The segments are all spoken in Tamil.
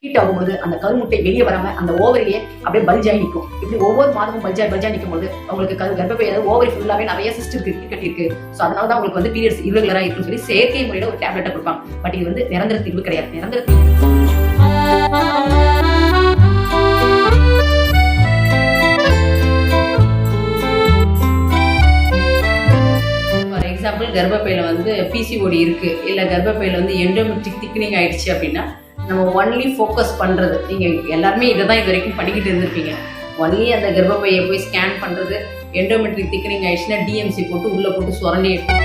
ஹீட் ஆகும்போது அந்த கருமுட்டை வெளியே வராம அந்த ஓவரிலேயே அப்படியே பல்ஜாய் நிற்கும். இப்படி ஒவ்வொரு மாதமும் பல்ஜாய் நிற்கும் போது உங்களுக்கு கர்ப்பப்பை ஓவரி ஃபுல்லாவே நிறைய சிஸ்ட் இருக்கு, கட்டி இருக்கு. ஸோ அதனால தான் உங்களுக்கு வந்து பீரியட்ஸ் இரெகுலரா இருக்குன்னு சொல்லி செயற்கை முறையில ஒரு டேப்லெட்டை கொடுப்பாங்க. பட் இது வந்து நிரந்தர தீர்வு கிடையாது. நிரந்தர எக்ஸாம்பிள் கர்ப்பப்பையில வந்து பிசிஓடி இருக்கு, இல்ல கர்ப்பப்பையில வந்து எண்டோமெட்ரிக் திக்னிங் ஆயிடுச்சு அப்படின்னா நம்ம ஒன்லி ஃபோக்கஸ் பண்றது, நீங்க எல்லாருமே இதை தான் இது வரைக்கும் பண்ணிக்கிட்டு இருந்திருப்பீங்க. ஒன்லி அந்த கர்ப்பப்பையை போய் ஸ்கேன் பண்றது, எண்டோமெட்ரிக் திக்னிங் ஆயிடுச்சுன்னா டிஎம்சி போட்டு உள்ள போட்டு சுரண்டி இருக்கு,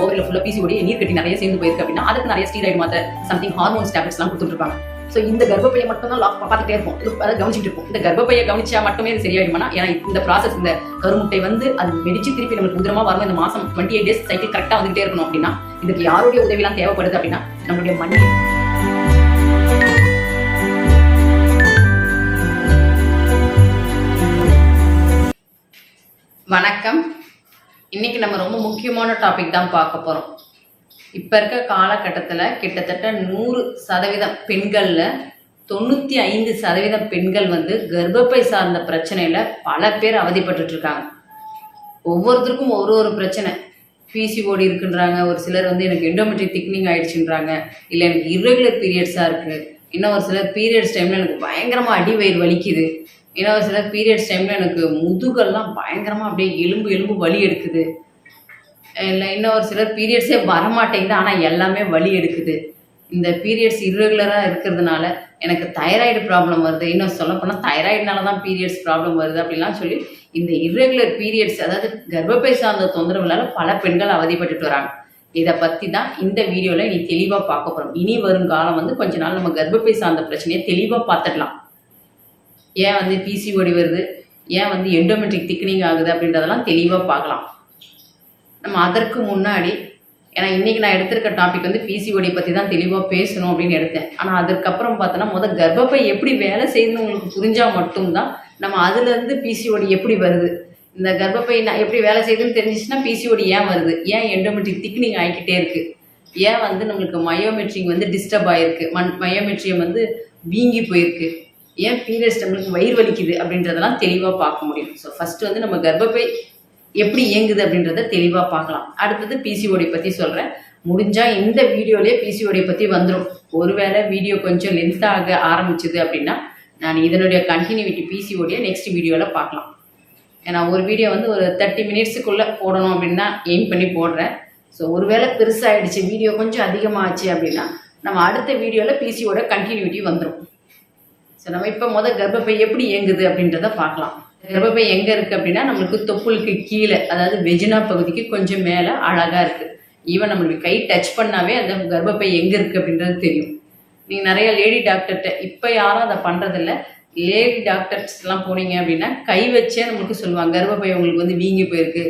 ஓவரில் ஃபுல்லா பிசிஓடி நீர் கட்டி நிறைய சேர்ந்து போயிருக்கு அப்படின்னா அதுக்கு நிறைய ஸ்டீராய்டு மாத்திரை சம்திங் ஹார்மோன்ஸ் டேப்லெட்ஸ்லாம் கொடுத்துட்டு இருப்பாங்க. ஸோ இந்த கர்ப்பப்பையை மட்டும் தான் பார்த்துட்டே இருப்போம், அதை கவனிச்சுட்டு இருப்போம். இந்த கர்ப்பப்பையை கவனிச்சா மட்டுமே இது சரியாயிடுமா? ஏன்னா இந்த ப்ராசஸ், இந்த கருமுட்டை வந்து அது வெடிச்சு திருப்பி நம்மளுக்கு உதிரமா வரணும். இந்த மாசம் 28 days சைக்கிள் கரெக்டாக வந்துகிட்டே இருக்கணும் அப்படின்னா இதுக்கு யாருடைய உதவியெல்லாம் தேவைப்படுது அப்படின்னா நம்மளுடைய மண். வணக்கம். இன்னைக்கு நம்ம ரொம்ப முக்கியமான டாபிக் தான் பார்க்க போறோம். இப்போ இருக்க காலகட்டத்தில் கிட்டத்தட்ட 100% பெண்களில் 95% பெண்கள் வந்து கர்ப்பப்பை சார்ந்த பிரச்சனையில் பல பேர் அவதிப்பட்டு இருக்காங்க. ஒவ்வொருத்தருக்கும் ஒரு பிரச்சனை. பிசிஓடி இருக்குன்றாங்க, ஒரு சிலர் வந்து எனக்கு எண்டோமெட்ரிக் திக்னிங் ஆயிடுச்சுன்றாங்க, இல்லை எனக்கு இர்ரெகுலர் பீரியட்ஸாக இருக்குது, இன்னும் ஒரு சிலர் பீரியட்ஸ் டைமில் எனக்கு பயங்கரமாக அடி வயிறு வலிக்குது, இன்னும் ஒரு சிலர் பீரியட்ஸ் டைமில் எனக்கு முதுகெல்லாம் பயங்கரமாக அப்படியே எலும்பு வலி எடுக்குது, இல்லை இன்னும் ஒரு சிலர் பீரியட்ஸே வரமாட்டேங்குது ஆனால் எல்லாமே வலி எடுக்குது. இந்த பீரியட்ஸ் இர்ரெகுலராக இருக்கிறதுனால எனக்கு தைராய்டு ப்ராப்ளம் வருது, இன்னும் சொல்லப்போனால் தைராய்டுனால தான் பீரியட்ஸ் ப்ராப்ளம் வருது அப்படிலாம் சொல்லி இந்த இர்ரெகுலர் பீரியட்ஸ், அதாவது கர்ப்பப்பை சார்ந்த தொந்தரவுகளால் பல பெண்கள் அவதிப்பட்டுட்டு வராங்க. இதை பற்றி தான் இந்த வீடியோவில் நீ தெளிவாக பார்க்க போகிறோம். இனி வருங்காலம் வந்து கொஞ்ச நாள் நம்ம கர்ப்பப்பை சார்ந்த பிரச்சனையை தெளிவாக பார்த்துடலாம். ஏன் வந்து பிசிஓடி வருது, ஏன் வந்து எண்டோமெட்ரிக் திக்னிங் ஆகுது அப்படின்றதெல்லாம் தெளிவாக பார்க்கலாம். நம்ம அதற்கு முன்னாடி, ஏன்னா இன்றைக்கி நான் எடுத்திருக்க டாபிக் வந்து பிசிஓடி பற்றி தான் தெளிவாக பேசணும் அப்படின்னு எடுத்தேன். ஆனால் அதுக்கப்புறம் பார்த்தோன்னா கர்ப்பப்பை எப்படி வேலை செய்யணும்னு உங்களுக்கு புரிஞ்சால் மட்டும்தான் நம்ம அதுலேருந்து பிசிஓடி எப்படி வருது, இந்த கர்ப்பப்பை எப்படி வேலை செய்யுதுன்னு தெரிஞ்சிச்சுன்னா பிசிஓடி ஏன் வருது, ஏன் எண்டோமெட்ரிக் திக்னிங் ஆகிக்கிட்டே இருக்குது, ஏன் வந்து நம்மளுக்கு மயோமெட்ரிக் வந்து டிஸ்டர்ப் ஆகிருக்கு, மயோமெட்ரியம் வந்து வீங்கி போயிருக்கு, ஏன் பீரியட்ஸ் நம்மளுக்கு வயிறு வலிக்குது அப்படின்றதெல்லாம் தெளிவாக பார்க்க முடியும். ஸோ ஃபஸ்ட்டு வந்து நம்ம கர்ப்பப்பை எப்படி இயங்குது அப்படின்றத தெளிவாக பார்க்கலாம். அடுத்தது பிசிஓடி பற்றி சொல்கிறேன். முடிஞ்சால் இந்த வீடியோலேயே பிசிஓடி பற்றி வந்துடும். ஒருவேளை வீடியோ கொஞ்சம் லென்த்தாக ஆரம்பிச்சுது அப்படின்னா நான் இதனுடைய கண்டினியூட்டி பிசிஓடியை நெக்ஸ்ட் வீடியோவில் பார்க்கலாம். ஏன்னா ஒரு வீடியோ வந்து ஒரு 30 minutesக்குள்ளே போடணும் அப்படின்னு தான் எய்ம் பண்ணி போடுறேன். ஸோ ஒருவேளை பெருசாகிடுச்சு, வீடியோ கொஞ்சம் அதிகமாகச்சு அப்படின்னா நம்ம அடுத்த வீடியோவில் பிசிஓட கண்டினியூட்டி வந்துடும். ஸோ நம்ம இப்போ கர்ப்பப்பை எப்படி இயங்குது அப்படின்றத பார்க்கலாம். கர்ப்பப்பை எங்கே இருக்குது அப்படின்னா நம்மளுக்கு தொப்புளுக்கு கீழே, அதாவது வெஜினா பகுதிக்கு கொஞ்சம் மேலே அழகாக இருக்குது. ஈவன் நம்மளுக்கு கை டச் பண்ணாவே அந்த கர்ப்பப்பை எங்கே இருக்குது அப்படின்றது தெரியும். நீங்கள் நிறைய லேடி டாக்டர்கிட்ட, இப்போ யாரும் அதை பண்ணுறதில்ல, லேடி டாக்டர்ஸ்லாம் போனீங்க அப்படின்னா கை வச்சே நம்மளுக்கு சொல்லுவாங்க கர்ப்பப்பை உங்களுக்கு வந்து வீங்கி போயிருக்கு,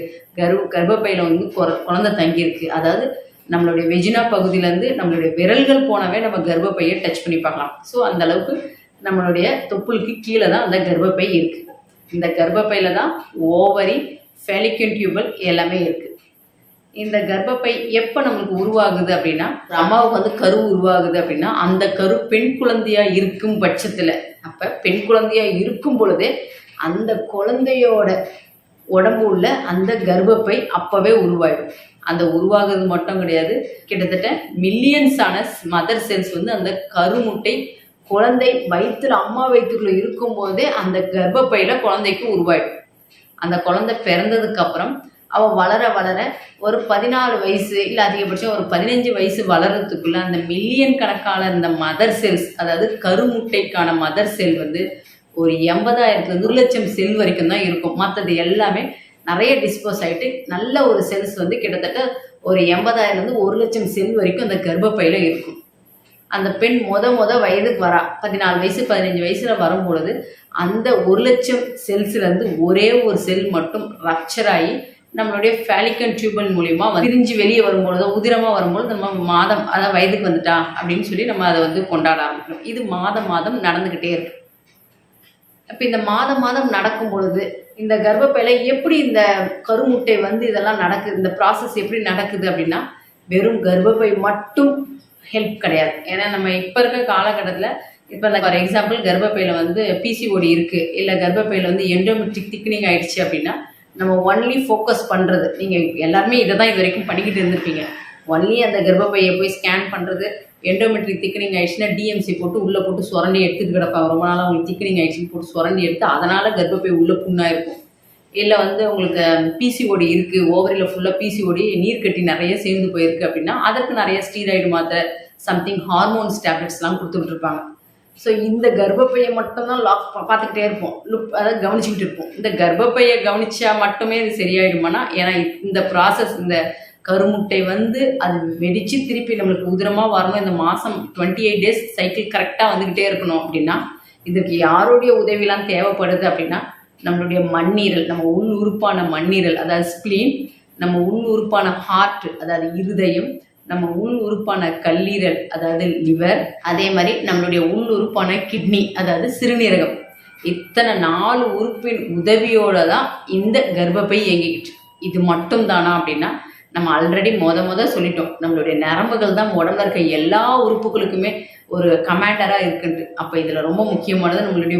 கர்ப்பப்பையில் வந்து குழந்தை தங்கியிருக்கு. அதாவது நம்மளுடைய வெஜினா பகுதியிலேருந்து நம்மளுடைய விரல்கள் போனாவே நம்ம கர்ப்பப்பையை டச் பண்ணி பார்க்கலாம். ஸோ அந்த அளவுக்கு நம்மளுடைய தொப்புளுக்கு கீழே தான் அந்த கர்ப்பப்பை இருக்குது. இந்த கர்ப்பப்பையில் தான் ஓவரி, ஃபேலிக்கன் டியூபல் எல்லாமே இருக்குது. இந்த கர்ப்பப்பை எப்போ நம்மளுக்கு உருவாகுது அப்படின்னா, அம்மாவுக்கு வந்து கரு உருவாகுது அப்படின்னா அந்த கரு பெண் குழந்தையாக இருக்கும் பட்சத்தில், அப்போ பெண் குழந்தையாக இருக்கும் பொழுதே அந்த குழந்தையோட உடம்பு உள்ள அந்த கர்ப்பப்பை அப்போவே உருவாயிடும். அந்த உருவாகிறது மட்டும் கிடையாது, கிட்டத்தட்ட மில்லியன்ஸான மதர் செல்ஸ் வந்து அந்த கருமுட்டை குழந்தை வயிற்றுல, அம்மா வயிற்றுக்குள்ள இருக்கும்போதே அந்த கர்ப்பப்பையில் குழந்தைக்கு உருவாயிடும். அந்த குழந்தை பிறந்ததுக்கு அப்புறம் அவள் வளர ஒரு 14 வயசு இல்லை அதிகபட்சம் ஒரு 15 வயசு வளர்றதுக்குள்ள அந்த மில்லியன் கணக்கான இந்த மதர் செல்ஸ், அதாவது கருமுட்டைக்கான மதர் செல் வந்து ஒரு 80,000 1 லட்சம் செல் வரைக்கும் தான் இருக்கும். மற்றது எல்லாமே நிறைய டிஸ்போஸ் ஆகிட்டு நல்ல ஒரு செல்ஸ் வந்து கிட்டத்தட்ட ஒரு 80,000 1 லட்சம் செல் வரைக்கும் அந்த கர்ப்பப்பையில் இருக்கும். அந்த பெண் வயதுக்கு வரா, 14 வயசு 15 வயசுல வரும்பொழுது அந்த 1 லட்சம் செல்ஸ்லேருந்து ஒரே ஒரு செல் மட்டும் ரப்சர் ஆகி நம்மளுடைய ஃபேலிக்கன் டியூபல் மூலிமா பிரிஞ்சு வெளியே வரும்பொழுது, உதிரமாக வரும்பொழுது நம்ம மாதம், அதாவது வயதுக்கு வந்துட்டா அப்படின்னு சொல்லி நம்ம அதை வந்து கொண்டாட ஆரம்பிக்கிறோம். இது மாதம் நடந்துக்கிட்டே இருக்கு. இப்போ இந்த மாதம் மாதம் நடக்கும் பொழுது இந்த கர்ப்பப்பையில எப்படி இந்த கருமுட்டை வந்து இதெல்லாம் நடக்குது, இந்த ப்ராசஸ் எப்படி நடக்குது அப்படின்னா வெறும் கர்ப்பப்பை மட்டும் ஹெல்ப் கிடையாது. ஏன்னா நம்ம இப்போ இருக்க காலகட்டத்தில் இப்போ இந்த ஃபார் எக்ஸாம்பிள் கர்ப்பப்பையில் வந்து பிசிஓடி இருக்குது, இல்லை கர்ப்பப்பையில் வந்து எண்டோமெட்ரிக் திக்னிங் ஆயிடுச்சு அப்படின்னா நம்ம ஒன்லி ஃபோக்கஸ் பண்ணுறது, நீங்கள் எல்லாருமே இதை தான் இது வரைக்கும் பண்ணிக்கிட்டு இருந்திருப்பீங்க. ஒன்லி அந்த கர்ப்பப்பையை போய் ஸ்கேன் பண்ணுறது, எண்டோமெட்ரிக் திக்னிங் ஆயிடுச்சுன்னா டிஎம்சி போட்டு உள்ளே போட்டு சுரண்டி எடுத்துகிட்டு கிடப்பாங்க. ரொம்ப நாளாக உங்களுக்கு திக்னிங் ஆயிடுச்சுன்னு போட்டு சுரண்டி எடுத்து அதனால் கர்ப்பப்பை உள்ளே புண்ணாக இருக்கும். இல்லை வந்து உங்களுக்கு பிசிஓடி இருக்குது, ஓவரியில் ஃபுல்லாக பிசிஓடி நீர் கட்டி நிறைய சேர்ந்து போயிருக்கு அப்படின்னா அதற்கு நிறைய ஸ்டீராய்டு மாத்திரை சம்திங் ஹார்மோன்ஸ் டேப்லெட்ஸ்லாம் கொடுத்துக்கிட்டு இருப்பாங்க. ஸோ இந்த கர்ப்பப்பையை மட்டும்தான் லாக் பார்த்துக்கிட்டே இருப்போம், அதாவது கவனிச்சுக்கிட்டு இருப்போம். இந்த கர்ப்பப்பையை கவனிச்சா மட்டுமே அது சரியாயிடுமானா, ஏன்னா இந்த ப்ராசஸ் இந்த கருமுட்டை வந்து அது வெடித்து திருப்பி நம்மளுக்கு உதிரமாக வரணும், இந்த மாதம் 28 டேஸ் சைக்கிள் கரெக்டாக வந்துக்கிட்டே இருக்கணும் அப்படின்னா இதுக்கு யாருடைய உதவிலாம் தேவைப்படுது அப்படின்னா நம்மளுடைய மண்ணீரல், நம்ம உள் உறுப்பான மண்ணீரல் அதாவது ஸ்பிளீன், நம்ம உள் உறுப்பான ஹார்ட் அதாவது இருதயம், நம்ம உள் உறுப்பான கல்லீரல் அதாவது லிவர், அதே மாதிரி நம்மளுடைய உள் உறுப்பான கிட்னி அதாவது சிறுநீரகம். இத்தனை 4 உறுப்பின் உதவியோட தான் இந்த கர்ப்பப்பை இயங்கிக்கிட்டு. இது மட்டும் தானா அப்படின்னா நம்ம ஆல்ரெடி சொல்லிட்டோம், நம்மளுடைய நரம்புகள் தான் உடம்புல இருக்க எல்லா உறுப்புகளுக்குமே ஒரு கமாண்டராக இருக்குன்ட்டு. அப்போ இதில் ரொம்ப முக்கியமானது நம்மளுடைய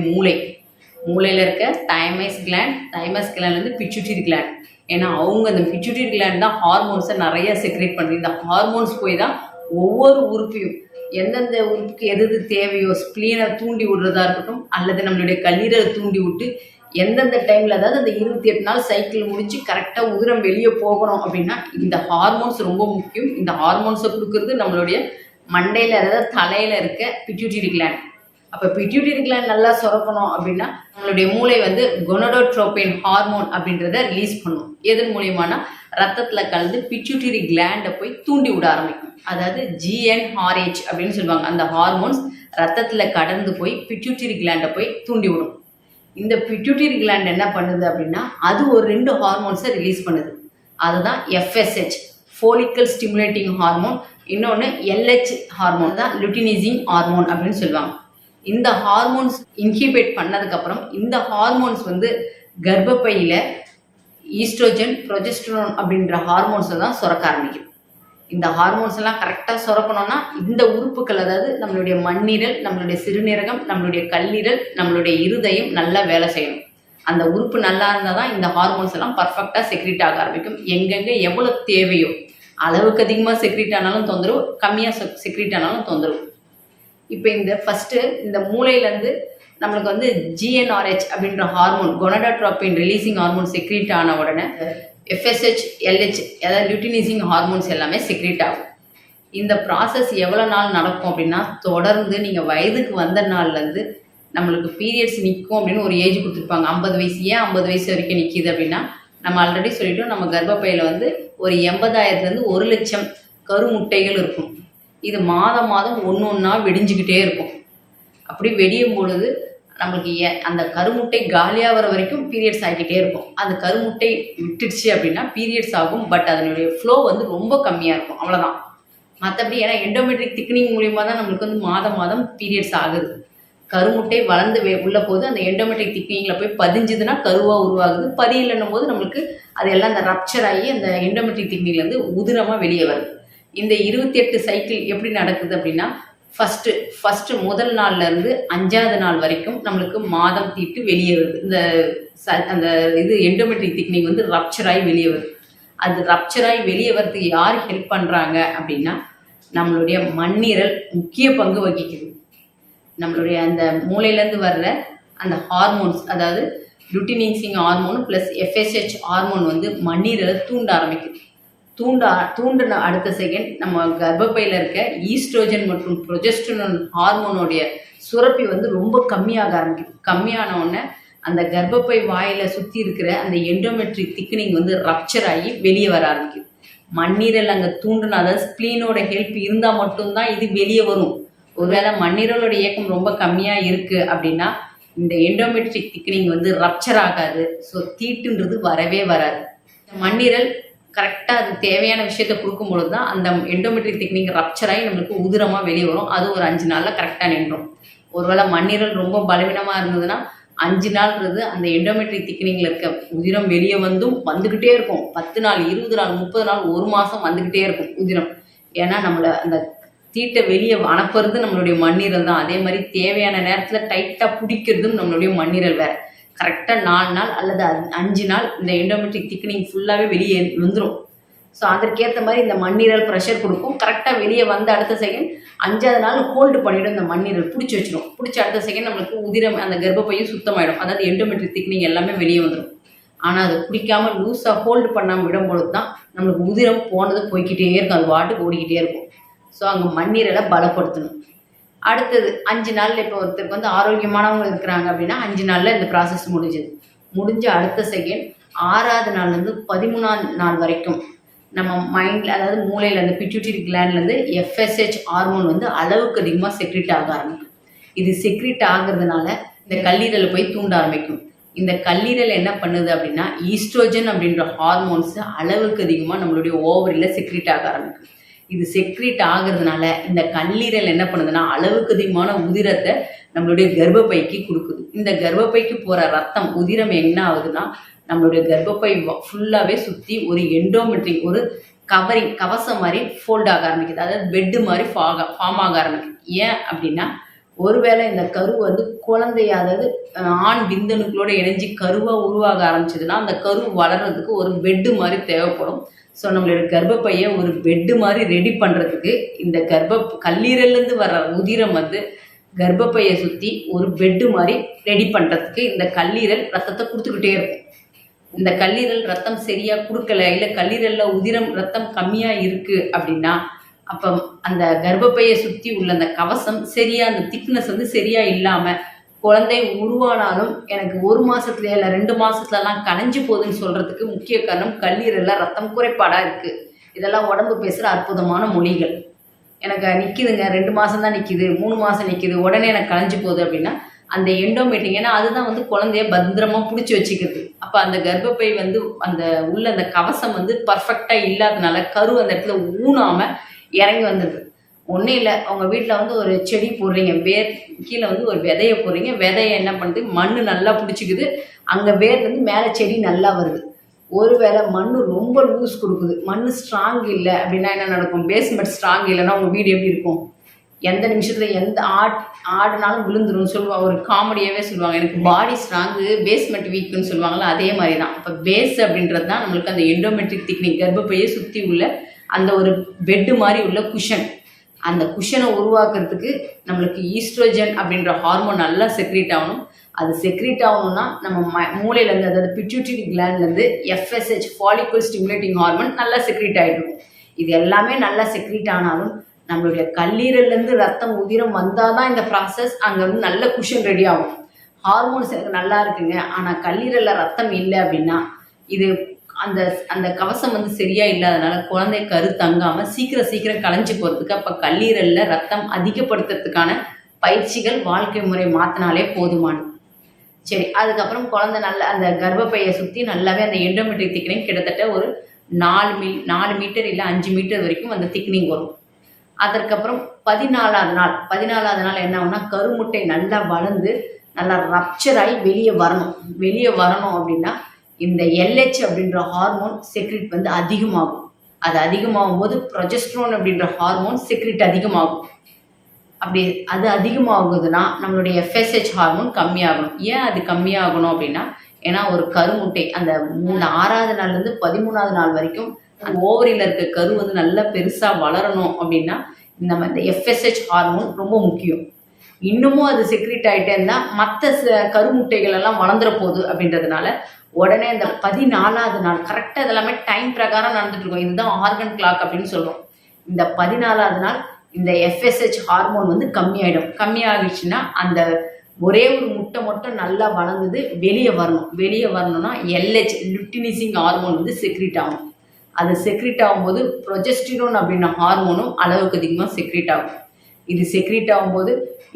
மூளையில் இருக்க தைமஸ் கிளாண்ட்லேருந்து பிட்யூட்டரி கிளாண்ட். ஏன்னா அவங்க அந்த பிட்யூட்டரி கிளாண்ட் தான் ஹார்மோன்ஸை நிறைய செக்ரேட் பண்ணுது. இந்த ஹார்மோன்ஸ் போய் தான் ஒவ்வொரு உறுப்பையும் எந்தெந்த உறுப்புக்கு எது தேவையோ ஸ்ப்ளீனை தூண்டி விடுறதா இருக்கட்டும், அல்லது நம்மளுடைய கல்லீரலை தூண்டி விட்டு எந்தெந்த டைமில், அதாவது அந்த 28 நாள் சைக்கிள் முடிச்சு கரெக்டாக உதிரம் வெளியே போகணும் அப்படின்னா இந்த ஹார்மோன்ஸ் ரொம்ப முக்கியம். இந்த ஹார்மோன்ஸை கொடுக்கறது நம்மளுடைய மண்டையில், அதாவது தலையில் இருக்க பிட்யூட்டரி கிளாண்ட். அப்போ பிட்யூட்டரி கிளாண்ட் நல்லா சுரக்கணும் அப்படின்னா நம்மளுடைய மூளை வந்து கொனடோட்ரோபின் ஹார்மோன் அப்படின்றத ரிலீஸ் பண்ணும். எதன் மூலியமானா ரத்தத்தில் கலந்து பிட்யூட்டரி கிளாண்டை போய் தூண்டி விட ஆரம்பிக்கும். அதாவது GnRH அப்படின்னு சொல்லுவாங்க. அந்த ஹார்மோன்ஸ் ரத்தத்தில் கடந்து போய் பிட்யூட்டரி கிளாண்டை போய் தூண்டி விடும். இந்த பிட்யூட்டரி கிளாண்ட் என்ன பண்ணுது அப்படின்னா அது ஒரு 2 ஹார்மோன்ஸை ரிலீஸ் பண்ணுது. அதுதான் FSH ஃபோலிக்கல் ஸ்டிமுலேட்டிங் ஹார்மோன், இன்னொன்று LH ஹார்மோன் தான் லுட்டினிசிங் ஹார்மோன் அப்படின்னு சொல்லுவாங்க. இந்த ஹார்மோன்ஸ் இன்ஹிபிட் பண்ணதுக்கப்புறம் இந்த ஹார்மோன்ஸ் வந்து கர்ப்பப்பையில் ஈஸ்ட்ரோஜன் ப்ரொஜெஸ்டரோன் அப்படின்ற ஹார்மோன்ஸை தான் சுரக்க ஆரம்பிக்கும். இந்த ஹார்மோன்ஸ் எல்லாம் கரெக்டாக சுரக்கணும்னா இந்த உறுப்புகள், அதாவது நம்மளுடைய மண்ணீரல், நம்மளுடைய சிறுநீரகம், நம்மளுடைய கல்லீரல், நம்மளுடைய இருதயம் நல்லா வேலை செய்யணும். அந்த உறுப்பு நல்லா இருந்தால் தான் இந்த ஹார்மோன்ஸ் எல்லாம் பர்ஃபெக்டாக செக்ரீட் ஆக ஆரம்பிக்கும். எங்கெங்கே எவ்வளோ தேவையோ, அளவுக்கு அதிகமாக செக்ரீட் ஆனாலும் தொந்தரவு, கம்மியாக செக்ரீட் ஆனாலும் தொந்தரவு. இப்போ இந்த ஃபஸ்ட்டு இந்த மூளையிலேருந்து நம்மளுக்கு வந்து GnRH அப்படின்ற hormone gonadotropin releasing hormone secrete ஆன உடனே FSH LH அதாவது லுட்டினிசிங் ஹார்மோன்ஸ் எல்லாமே செக்ரீட் ஆகும். இந்த ப்ராசஸ் எவ்வளோ நாள் நடக்கும் அப்படின்னா தொடர்ந்து நீங்கள் வயதுக்கு வந்த நாள்லேருந்து நம்மளுக்கு பீரியட்ஸ் நிற்கும் அப்படின்னு ஒரு ஏஜ் கொடுத்துருப்பாங்க. 50 வயசு. ஏன் 50 வயசு வரைக்கும் நிற்கிது அப்படின்னா நம்ம ஆல்ரெடி சொல்லிட்டோம், நம்ம கர்ப்பப்பையில் வந்து ஒரு 80,000லேருந்து 1,00,000 கருமுட்டைகள் இருக்கும். இது மாதம் ஒன்று ஒன்றா வெடிஞ்சிக்கிட்டே இருக்கும். அப்படி வெடியும் பொழுது நம்மளுக்கு அந்த கருமுட்டை காலியாகிற வரைக்கும் பீரியட்ஸ் ஆகிக்கிட்டே இருக்கும். அந்த கருமுட்டை விட்டுடுச்சு அப்படின்னா பீரியட்ஸ் ஆகும், பட் அதனுடைய ஃப்ளோ வந்து ரொம்ப கம்மியாக இருக்கும், அவ்வளோதான். மற்றபடி ஏன்னா எண்டோமெட்ரிக் திக்னிங் மூலியமாக தான் நம்மளுக்கு வந்து மாதம் பீரியட்ஸ் ஆகுது. கருமுட்டை வளர்ந்து உள்ள போது அந்த எண்டோமெட்ரிக் திக்னிங்கில் போய் பதிஞ்சுதுன்னா கருவாக உருவாகுது. பதியில்லைன்னும் போது நம்மளுக்கு அதெல்லாம் அந்த ரப்சர் ஆகி அந்த எண்டோமெட்ரிக் திக்னிங்லேருந்து உதிரமாக வெளியே வருது. இந்த 28 சைக்கிள் எப்படி நடக்குது அப்படின்னா ஃபஸ்ட்டு முதல் நாள்லேருந்து 5ஆவது நாள் வரைக்கும் நம்மளுக்கு மாதம் தீட்டு வெளியே வருது. அந்த இது எண்டோமெட்ரிக் திக்னிங் வந்து ரப்சராகி வெளியே வருது. அது ரப்சராகி வெளியே வரதுக்கு யார் ஹெல்ப் பண்ணுறாங்க அப்படின்னா நம்மளுடைய மண்ணீரல் முக்கிய பங்கு வகிக்குது. நம்மளுடைய அந்த மூளையிலேருந்து வர்ற அந்த ஹார்மோன்ஸ், அதாவது லுட்டினிசிங் ஹார்மோன் ப்ளஸ் FSH ஹார்மோன் வந்து மண்ணீரலை தூண்ட ஆரம்பிக்குது. தூண்டின அடுத்த செகண்ட் நம்ம கர்ப்பப்பையில் இருக்க ஈஸ்ட்ரோஜன் மற்றும் ப்ரொஜெஸ்டரோன் ஹார்மோனுடைய சுரப்பி வந்து ரொம்ப கம்மியாக ஆரம்பிக்குது. கம்மியான உடனே அந்த கர்ப்பப்பை வாயில் சுற்றி இருக்கிற அந்த எண்டோமெட்ரிக் திக்னிங் வந்து ரப்சர் ஆகி வெளியே வர ஆரம்பிக்குது. மண்ணீரல் அங்கே தூண்டின, அதாவது ஸ்ப்ளீனோட ஹெல்ப் இருந்தால் மட்டும்தான் இது வெளியே வரும். ஒருவேளை மண்ணீரலோட இயக்கம் ரொம்ப கம்மியாக இருக்குது அப்படின்னா இந்த எண்டோமெட்ரிக் திக்னிங் வந்து ரப்சர் ஆகாது. ஸோ தீட்டுன்றது வரவே வராது. மண்ணீரல் கரெக்டாக அது தேவையான விஷயத்தை கொடுக்கும்பொழுது தான் அந்த எண்டோமெட்ரிக் திக்னிங் ரப்சர் ஆகி நம்மளுக்கு உதிரமாக வெளியே வரும். அது ஒரு 5 நாளில் கரெக்டாக நின்றோம். ஒருவேளை மண்ணீரல் ரொம்ப பலவீனமாக இருந்ததுன்னா 5 நாள்ன்றது அந்த எண்டோமெட்ரிக் திக்னிங்கில் இருக்க உதிரம் வெளியே வந்துக்கிட்டே இருக்கும். 10 நாள், 20 நாள், 30 நாள், 1 மாதம் வந்துக்கிட்டே இருக்கும் உதிரம். ஏன்னா நம்மளை அந்த தீட்டை வெளியே அனுப்புறது நம்மளுடைய மண்ணீரல் தான். அதே மாதிரி தேவையான நேரத்தில் டைட்டாக பிடிக்கிறதும் நம்மளுடைய மண்ணீரல் வேறு. கரெக்டாக 4 நாள் அல்லது 5 நாள் இந்த எண்டோமெட்ரிக் திக்னிங் ஃபுல்லாகவே வெளியே வந்துடும். ஸோ அதற்கேற்ற மாதிரி இந்த மண்ணீரல் ப்ரெஷர் கொடுக்கும். கரெக்டாக வெளியே வந்த அடுத்த செகண்ட் 5ஆவது நாள் ஹோல்டு பண்ணிவிடும். இந்த மண்ணீரல் பிடிச்சி வச்சிடும். பிடிச்ச அடுத்த செகண்ட் நம்மளுக்கு உதிரம் அந்த கர்ப்பப்பையும் சுத்தமாயிடும். அதாவது எண்டோமெட்ரிக் திக்னிங் எல்லாமே வெளியே வந்துடும். ஆனால் அதை பிடிக்காமல் லூஸாக ஹோல்டு பண்ணாமல் விடும்பொழுது தான் நம்மளுக்கு உதிரம் போனது போய்கிட்டே இருக்கும். அது வாட்டுக்கு ஓடிக்கிட்டே இருக்கும். ஸோ அங்கே மண்ணீரலை பலப்படுத்தணும். அடுத்தது 5 நாளில் இப்போ ஒருத்தருக்கு வந்து ஆரோக்கியமானவங்க இருக்கிறாங்க அப்படின்னா 5 நாளில் இந்த ப்ராசஸ் முடிஞ்ச அடுத்த செகண்ட் 6ஆவது நாள்லேருந்து 13ஆவது நாள் வரைக்கும் நம்ம மைண்டில், அதாவது மூளையில் அந்த பிட்யூட்டரி கிளாண்ட்லேருந்து FSH ஹார்மோன் வந்து அளவுக்கு அதிகமாக செக்ரீட் ஆக ஆரம்பிக்கும். இது செக்ரீட் ஆகிறதுனால இந்த கல்லீரலை போய் தூண்ட ஆரம்பிக்கும். இந்த கல்லீரல் என்ன பண்ணுது அப்படின்னா ஈஸ்ட்ரோஜன் அப்படின்ற ஹார்மோன்ஸ் அளவுக்கு அதிகமாக நம்மளுடைய ஓவரியில் செக்ரீட் ஆக ஆரம்பிக்கும். இது செக்ரீட் ஆகிறதுனால இந்த கல்லீரல் என்ன பண்ணுதுன்னா அளவுக்கு அதிகமான உதிரத்தை நம்மளுடைய கர்ப்பப்பைக்கு கொடுக்குது. இந்த கர்ப்பப்பைக்கு போகிற ரத்தம் உதிரம் என்ன ஆகுதுன்னா நம்மளுடைய கர்ப்பப்பை ஃபுல்லாகவே சுற்றி ஒரு எண்டோமெட்ரிக் ஒரு கவசம் மாதிரி ஃபோல்ட் ஆக ஆரம்பிக்குது. அதாவது பெட்டு மாதிரி ஃபார்ம் ஆக ஆரம்பிக்குது. ஏன் அப்படின்னா ஒருவேளை இந்த கரு வந்து குழந்தைய, அதாவது ஆண் விந்தணுக்களோட இணைஞ்சி கருவாக உருவாக ஆரம்பிச்சதுன்னா அந்த கரு வளர்கிறதுக்கு ஒரு பெட்டு மாதிரி தேவைப்படும். ஸோ நம்மளோட கர்ப்பப்பையை ஒரு பெட்டு மாதிரி ரெடி பண்ணுறதுக்கு இந்த கல்லீரல்லேருந்து வர உதிரம் வந்து கர்ப்பப்பையை சுற்றி ஒரு பெட்டு மாதிரி ரெடி பண்ணுறதுக்கு இந்த கல்லீரல் ரத்தத்தை கொடுத்துக்கிட்டே இருக்கும். இந்த கல்லீரல் ரத்தம் சரியாக கொடுக்கல, இல்லை கல்லீரலில் உதிரம் ரத்தம் கம்மியாக இருக்குது அப்படின்னா அப்போ அந்த கர்ப்பப்பையை சுற்றி உள்ள அந்த கவசம் சரியாக, அந்த திக்னஸ் வந்து சரியாக இல்லாமல் குழந்தை உருவானாலும் எனக்கு 1 மாதத்துல இல்லை 2 மாதத்துலலாம் கலைஞ்சு போகுதுன்னு சொல்கிறதுக்கு முக்கிய காரணம் கல்லீரலில் ரத்தம் குறைபாடாக இருக்குது. இதெல்லாம் உடம்பு பேசுகிற அற்புதமான மொழிகள். எனக்கு நிற்கிதுங்க, 2 மாதம் தான் நிற்கிது, 3 மாதம் நிற்கிது, உடனே எனக்கு கலைஞ்சு போகுது அப்படின்னா அந்த எண்டோமெட்ரிக், ஏன்னா அதுதான் வந்து குழந்தைய பத்திரமாக பிடிச்சி வச்சுக்கிறது. அப்போ அந்த கர்ப்பப்பை வந்து அந்த உள்ள அந்த கவசம் வந்து பர்ஃபெக்டாக இல்லாதனால கரு அந்த இடத்துல ஊனாமல் இறங்கி வந்துடுது. ஒன்றும் இல்லை, அவங்க வீட்டில் வந்து ஒரு செடி போடுறீங்க, கீழே வந்து ஒரு விதையை போடுறீங்க, விதையை என்ன பண்ணுது, மண் நல்லா பிடிச்சிக்குது, அங்கே வேர்லேருந்து மேலே செடி நல்லா வருது. ஒருவேளை மண் ரொம்ப லூஸ் கொடுக்குது, மண் ஸ்ட்ராங் இல்லை அப்படின்னா என்ன நடக்கும், பேஸ்மெண்ட் ஸ்ட்ராங் இல்லைன்னா உங்கள் வீடு எப்படி இருக்கும், எந்த நிமிஷத்தில் எந்த ஆடுனாலும் விழுந்துரும்னு சொல்லுவாங்க. ஒரு காமெடியாகவே சொல்லுவாங்க, எனக்கு பாடி ஸ்ட்ராங்கு பேஸ்மெண்ட் வீக்குன்னு சொல்லுவாங்களா, அதே மாதிரி தான். இப்போ பேஸ் அப்படின்றது தான் நம்மளுக்கு அந்த எண்டோமெட்ரிக் திக்னிக் கர்ப்பப்பையை சுற்றி உள்ள அந்த ஒரு பெட்டு மாதிரி உள்ள குஷன். அந்த குஷனை உருவாக்குறதுக்கு நம்மளுக்கு ஈஸ்ட்ரோஜன் அப்படின்ற ஹார்மோன் நல்லா செக்ரீட் ஆகணும். அது செக்ரீட் ஆகணும்னா நம்ம மூளையிலேருந்து, அதாவது பிட்யூட்டரி கிளாண்ட்லேருந்து FSH ஃபாலிகுல் ஸ்டிமுலேட்டிங் ஹார்மோன் நல்லா செக்ரீட் ஆகிடும். இது எல்லாமே நல்லா செக்ரீட் ஆனாலும் நம்மளுடைய கல்லீரல்லேருந்து ரத்தம் உதிரம் வந்தால் தான் இந்த ப்ராசஸ் அங்கே வந்து நல்ல குஷன் ரெடி ஆகும். ஹார்மோன்ஸ் எனக்கு நல்லா இருக்குங்க, ஆனால் கல்லீரலில் ரத்தம் இல்லை அப்படின்னா இது அந்த அந்த கவசம் வந்து சரியாக இல்லாதனால குழந்தை கரு தங்காமல் சீக்கிரம் கலைஞ்சி போகிறதுக்கு, அப்போ கல்லீரலில் ரத்தம் அதிகப்படுத்துறதுக்கான பயிற்சிகள் வாழ்க்கை முறை மாற்றினாலே போதுமானது. சரி, அதுக்கப்புறம் குழந்தை நல்ல அந்த கர்ப்பப்பையை சுற்றி நல்லாவே அந்த எண்டோமெட்ரிக் திக்னிங் கிட்டத்தட்ட ஒரு 4 மீட்டர் இல்லை 5 மீட்டர் வரைக்கும் அந்த திக்னிங் வரும். அதற்கப்புறம் 14ஆவது நாள் என்ன ஆகும்னா கருமுட்டை நல்லா வளர்ந்து நல்லா ரப்சர் ஆகி வெளியே வரணும் அப்படின்னா இந்த LH அப்படின்ற ஹார்மோன் செக்ரிட் வந்து அதிகமாகும். அது அதிகமாகும் போது ப்ரொஜெஸ்ட்ரோன் அப்படின்ற ஹார்மோன் செக்ரிட் அதிகமாகும். அப்படி அது அதிகமாகுதுன்னா நம்மளுடைய FSH ஹார்மோன் கம்மியாகணும். ஏன் அது கம்மியாகணும் அப்படின்னா, ஏன்னா ஒரு கருமுட்டை அந்த 6ஆவது நாள்லேருந்து 13ஆவது நாள் வரைக்கும் அந்த ஓவரியில் இருக்க கரு வந்து நல்லா பெருசாக வளரணும் அப்படின்னா நம்ம இந்த FSH ஹார்மோன் ரொம்ப முக்கியம். இன்னமும் அது செக்ரிட் ஆகிட்டே இருந்தால் மற்ற கருமுட்டைகள் எல்லாம் வளர்ந்துற போகுது அப்படின்றதுனால உடனே இந்த 14ஆவது நாள் கரெக்டாக இதெல்லாமே டைம் பிரகாரம் நடந்துட்டு இருக்கோம். இதுதான் ஆர்கன் கிளாக் அப்படின்னு சொல்கிறோம். இந்த 14ஆவது நாள் இந்த FSH ஹார்மோன் வந்து கம்மியாகிடுச்சுன்னா அந்த ஒரே ஒரு முட்டை மட்டும் நல்லா வளர்ந்தது வெளியே வரணும்னா LH லுட்டினிசிங் ஹார்மோன் வந்து செக்ரிட் ஆகும். அது செக்ரிட் ஆகும்போது ப்ரொஜெஸ்டிரோன் அப்படின்ற ஹார்மோனும் அளவுக்கு அதிகமாக செக்ரிட் ஆகும். இது செக்ரிட் ஆகும்போது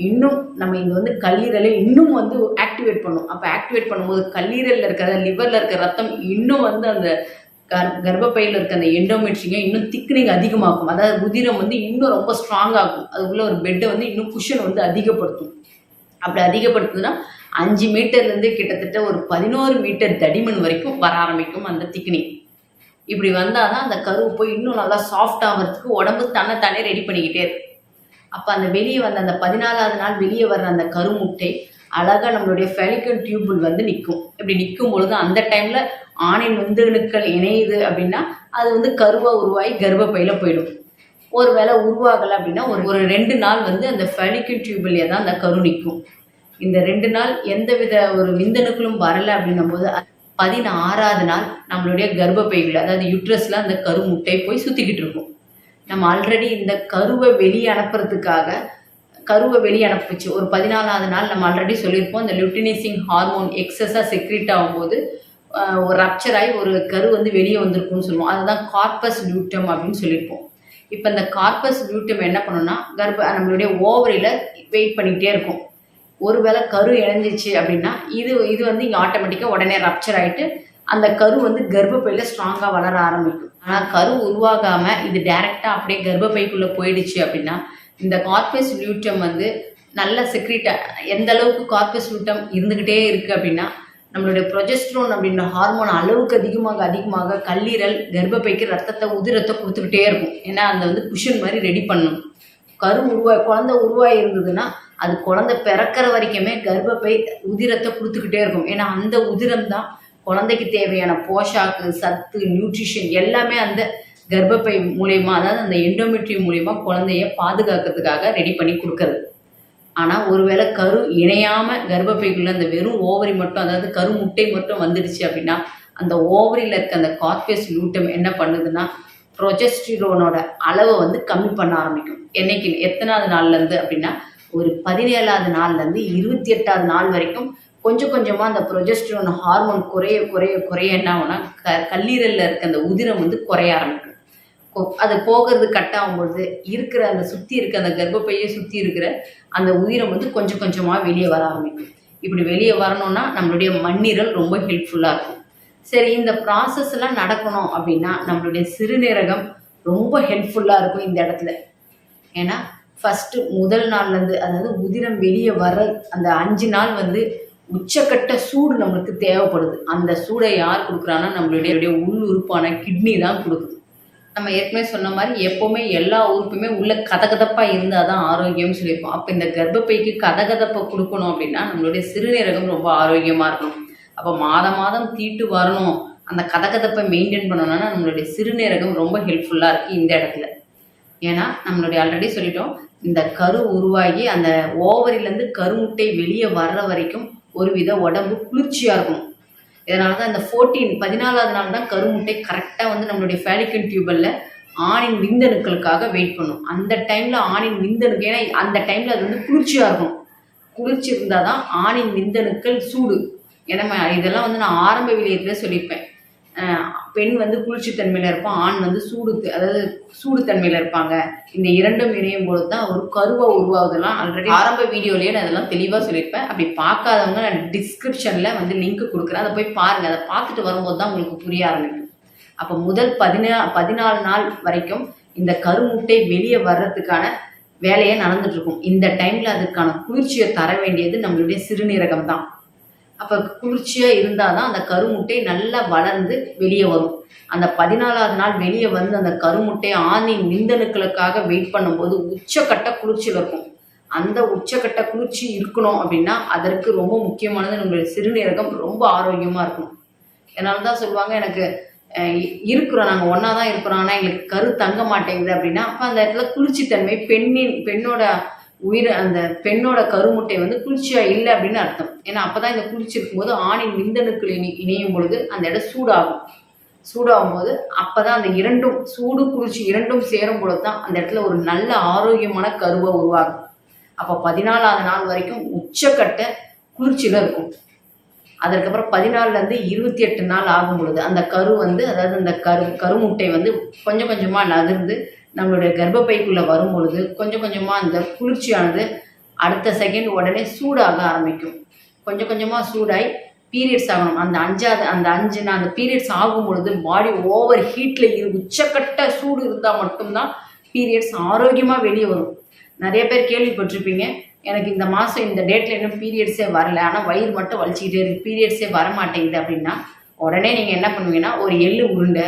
இன்னும் நம்ம இங்கே வந்து கல்லீரலை இன்னும் வந்து ஆக்டிவேட் பண்ணும். அப்போ ஆக்டிவேட் பண்ணும்போது கல்லீரலில் இருக்கிற லிவரில் இருக்கிற ரத்தம் இன்னும் வந்து அந்த கர்ப்பப்பையில் இருக்க அந்த எண்டோமெட்ரிங்கை இன்னும் திக்னிங் அதிகமாகும். அதாவது உதிரம் வந்து இன்னும் ரொம்ப ஸ்ட்ராங் ஆகும். அது உள்ள ஒரு பெட்டை வந்து இன்னும் குஷன் வந்து அதிகப்படுத்தும். அப்படி அதிகப்படுத்துதுன்னா 5 மீட்டர்லேருந்து கிட்டத்தட்ட ஒரு 11 மீட்டர் தடிமன் வரைக்கும் வர ஆரம்பிக்கும் அந்த திக்னிங். இப்படி வந்தால் தான் அந்த கரு போய் இன்னும் நல்லா சாஃப்ட் ஆகிறதுக்கு உடம்பு தன்னைத்தானே ரெடி பண்ணிக்கிட்டே இருக்கு. அப்போ அந்த வெளியே வந்த அந்த 14வது நாள் வெளியே வர்ற அந்த கருமுட்டை அழகாக நம்மளுடைய ஃபெலிக்கல் டியூபிள் வந்து நிற்கும். இப்படி நிற்கும் பொழுது அந்த டைமில் ஆணின் விந்தணுக்கள் இணையுது அப்படின்னா அது வந்து கருவாக உருவாகி கர்ப்பப்பையில் போயிடும். ஒரு வேளை உருவாகலை அப்படின்னா ஒரு 2 நாள் வந்து அந்த ஃபெலிக்கல் டியூபிள்லேயே தான் அந்த கரு நிற்கும். இந்த 2 நாள் எந்தவித ஒரு விந்தணுக்களும் வரலை அப்படின்னும் போது 16வது நாள் நம்மளுடைய கர்ப்பப்பைகள் அதாவது யூட்ரஸில் அந்த கருமுட்டை போய் சுற்றிக்கிட்டு இருக்கும். நம்ம ஆல்ரெடி இந்த கருவை வெளியே அனுப்புச்சு ஒரு 14வது நாள் நம்ம ஆல்ரெடி சொல்லியிருப்போம். இந்த லுட்டினைசிங் ஹார்மோன் எக்ஸஸாக செக்ரீட் ஆகும்போது ஒரு ரப்சர் ஆகி ஒரு கரு வந்து வெளியே வந்திருக்கும்னு சொல்லுவோம். அதுதான் கார்பஸ் லியூட்டம் அப்படின்னு சொல்லியிருப்போம். இப்போ இந்த கார்பஸ் லியூட்டம் என்ன பண்ணுன்னா நம்மளுடைய ஓவரியில் வெயிட் பண்ணிக்கிட்டே இருக்கும். ஒருவேளை கரு இணைஞ்சிச்சு அப்படின்னா இது வந்து இங்கே ஆட்டோமேட்டிக்காக உடனே ரப்சர் ஆகிட்டு அந்த கரு வந்து கர்ப்பப்பையில் ஸ்ட்ராங்காக வளர ஆரம்பிக்கும். ஆனால் கரு உருவாகாமல் இது டைரெக்டாக அப்படியே கர்ப்பப்பைக்குள்ளே போயிடுச்சு அப்படின்னா இந்த கார்பஸ் லியூட்டம் வந்து நல்ல எந்த அளவுக்கு கார்பஸ் லியூட்டம் இருந்துக்கிட்டே இருக்குது அப்படின்னா நம்மளுடைய ப்ரொஜெஸ்ட்ரோன் அப்படின்ற ஹார்மோன் அளவுக்கு அதிகமாக கல்லீரல் கர்ப்பப்பைக்கு உதிரத்தை கொடுத்துக்கிட்டே இருக்கும். ஏன்னா அந்த வந்து குஷன் மாதிரி ரெடி பண்ணணும். குழந்தை உருவாகி இருந்ததுன்னா அது குழந்தை பிறக்கிற வரைக்குமே கர்ப்பப்பை உதிரத்தை கொடுத்துக்கிட்டே இருக்கும். ஏன்னா அந்த உதிரம் தான் குழந்தைக்கு தேவையான போஷாக்கு, சத்து, நியூட்ரிஷன் எல்லாமே அந்த கர்ப்பப்பை மூலயமா அதாவது அந்த எண்டோமெட்ரியம் மூலயமா குழந்தைய பாதுகாக்கிறதுக்காக ரெடி பண்ணி கொடுக்கறது. ஆனால் ஒருவேளை கரு இணையாமல் கர்ப்பப்பைக்குள்ளே அந்த வெறும் ஓவரி மட்டும் அதாவது கரு முட்டை மட்டும் வந்துடுச்சு அப்படின்னா அந்த ஓவரியில் இருக்க அந்த கார்பஸ் லியூட்டம் என்ன பண்ணுதுன்னா ப்ரொஜெஸ்டிரோனோட அளவை வந்து கம்மி பண்ண ஆரம்பிக்கும். என்னைக்கு எத்தனாவது நாள்லேருந்து அப்படின்னா ஒரு 17வது நாள்லேருந்து 28வது நாள் வரைக்கும் கொஞ்சம் கொஞ்சமாக அந்த ப்ரொஜெஸ்டிரோன் ஹார்மோன் குறைய என்ன ஆகும்னா கல்லீரலில் இருக்க அந்த உதிரம் வந்து குறைய ஆரம்பிக்கும். அது போகிறது கட் ஆகும்பொழுது இருக்கிற அந்த சுற்றி இருக்க அந்த கர்ப்பப்பையை சுற்றி இருக்கிற அந்த உதிரம் வந்து கொஞ்சம் கொஞ்சமாக வெளியே வர ஆரம்பிக்கும். இப்படி வெளியே வரணும்னா நம்மளுடைய மண்ணீரல் ரொம்ப ஹெல்ப்ஃபுல்லாக இருக்கும். சரி, இந்த ப்ராசஸ்லாம் நடக்கணும் அப்படின்னா நம்மளுடைய சிறுநீரகம் ரொம்ப ஹெல்ப்ஃபுல்லாக இருக்கும் இந்த இடத்துல. ஏன்னா ஃபஸ்ட்டு முதல் நாள்லேருந்து அதாவது உதிரம் வெளியே வர அந்த 5 நாள் வந்து உச்சக்கட்ட சூடு நம்மளுக்கு தேவைப்படுது. அந்த சூடை யார் கொடுக்குறான்னா நம்மளுடைய உள்ளுறுப்பான கிட்னி தான் கொடுக்குது. நம்ம ஏற்கனவே சொன்ன மாதிரி எப்போவுமே எல்லா உறுப்புமே உள்ள கதகதப்பாக இருந்தால் தான் ஆரோக்கியம்னு சொல்லியிருப்போம். அப்போ இந்த கர்ப்பப்பைக்கு கதகதப்பை கொடுக்கணும் அப்படின்னா நம்மளுடைய சிறுநீரகம் ரொம்ப ஆரோக்கியமாக இருக்கணும். அப்போ மாதம் தீட்டு வரணும், அந்த கதகதப்பை மெயின்டைன் பண்ணணும்னா நம்மளுடைய சிறுநீரகம் ரொம்ப ஹெல்ப்ஃபுல்லாக இருக்குது இந்த இடத்துல. ஏன்னா நம்மளுடைய ஆல்ரெடி சொல்லிட்டோம், இந்த கரு உருவாகி அந்த ஓவரிலேருந்து கருமுட்டை வெளியே வர்ற வரைக்கும் ஒரு வித உடம்பு குளிர்ச்சியாக இருக்கும். இதனால தான் இந்த 14வது நாள் தான் கருமுட்டை கரெக்டாக வந்து நம்மளுடைய ஃபேலிக்கல் டியூபலில் ஆணின் விந்தணுக்களுக்காக வெயிட் பண்ணும். அந்த டைமில் ஆணின் விந்தணுக்கள் ஏன்னா அந்த டைமில் அது வந்து குளிர்ச்சியாக இருக்கும். குளிர்ச்சி இருந்தால் தான் ஆணின் விந்தணுக்கள் சூடு. ஏன்னா இதெல்லாம் வந்து நான் ஆரம்ப விலையத்தில் சொல்லியிருப்பேன். பெண் வந்து குளிர்ச்சி தன்மையில் இருப்பான், ஆண் வந்து சூடு தன்மையில் இருப்பாங்க. இந்த இரண்டும் இணையும் போது தான் ஒரு கருவை உருவாகுதெல்லாம் ஆல்ரெடி ஆரம்ப வீடியோலேயே நான் அதெல்லாம் தெளிவாக சொல்லியிருப்பேன். அப்படி பார்க்காதவங்க நான் டிஸ்கிரிப்ஷனில் வந்து லிங்க் கொடுக்குறேன், அதை போய் பாருங்கள். அதை பார்த்துட்டு வரும்போது தான் உங்களுக்கு புரிய ஆரம்பிக்கும். அப்போ முதல் 14 நாள் வரைக்கும் இந்த கருமுட்டை வெளியே வர்றதுக்கான வேலையை நடந்துட்டுருக்கும். இந்த டைமில் அதுக்கான குளிர்ச்சியை தர வேண்டியது நம்மளுடைய சிறுநீரகம் தான். அப்போ குளிர்ச்சியாக இருந்தால் தான் அந்த கருமுட்டை நல்லா வளர்ந்து வெளியே வரும். அந்த 14வது நாள் வெளியே வந்து அந்த கருமுட்டை ஆணின் விந்தணுக்களுக்காக வெயிட் பண்ணும்போது உச்சக்கட்ட குளிர்ச்சியில் இருக்கும். அந்த உச்சக்கட்ட குளிர்ச்சி இருக்கணும் அப்படின்னா அதற்கு ரொம்ப முக்கியமானது நம்மளுடைய சிறுநீரகம் ரொம்ப ஆரோக்கியமாக இருக்கணும். அதனால தான் சொல்லுவாங்க, எனக்கு நாங்கள் ஒன்றா தான் இருக்கிறோம், ஆனால் எங்களுக்கு கரு தங்க மாட்டேங்குது அப்படின்னா அப்போ அந்த இடத்துல குளிர்ச்சித்தன்மை பெண்ணோட அந்த பெண்ணோட கருமுட்டை வந்து குளிர்ச்சியாக இல்லை அப்படின்னு அர்த்தம். ஏன்னா அப்போ தான் இந்த குளிர்ச்சி இருக்கும்போது ஆணின் விந்தணுக்கள் இணையும் பொழுது அந்த இடம் சூடாகும் போது அப்போ தான் அந்த இரண்டும் சூடு குளிர்ச்சி இரண்டும் சேரும் பொழுது தான் அந்த இடத்துல ஒரு நல்ல ஆரோக்கியமான கருவை உருவாகும். அப்போ 14வது நாள் வரைக்கும் உச்சக்கட்ட குளிர்ச்சியில் இருக்கும். அதற்கப்புறம் 14லேருந்து 28 நாள் ஆகும் பொழுது அந்த கரு வந்து அதாவது அந்த கருமுட்டை வந்து கொஞ்சம் கொஞ்சமாக நகர்ந்து நம்மளுடைய கர்ப்பப்பைக்குள்ளே வரும் பொழுது கொஞ்சம் கொஞ்சமாக அந்த குளிர்ச்சியானது அடுத்த செகண்ட் உடனே சூடாக ஆரம்பிக்கும். கொஞ்சம் கொஞ்சமாக சூடாகி பீரியட்ஸ் ஆகணும். அந்த 5 நாள் அந்த பீரியட்ஸ் ஆகும் பொழுது பாடி ஓவர் ஹீட்டில் உச்சக்கட்ட சூடு இருந்தால் மட்டும்தான் பீரியட்ஸ் ஆரோக்கியமாக வெளியே வரும். நிறைய பேர் கேள்விப்பட்டிருப்பீங்க, எனக்கு இந்த மாதம் இந்த டேட்டில் இன்னும் பீரியட்ஸே வரல, ஆனால் வயிறு மட்டும் வலிச்சிக்கிட்டே இருக்குது, பீரியட்ஸே வர மாட்டேங்குது அப்படின்னா உடனே நீங்கள் என்ன பண்ணுவீங்கன்னா ஒரு எள்ளு உருண்டை,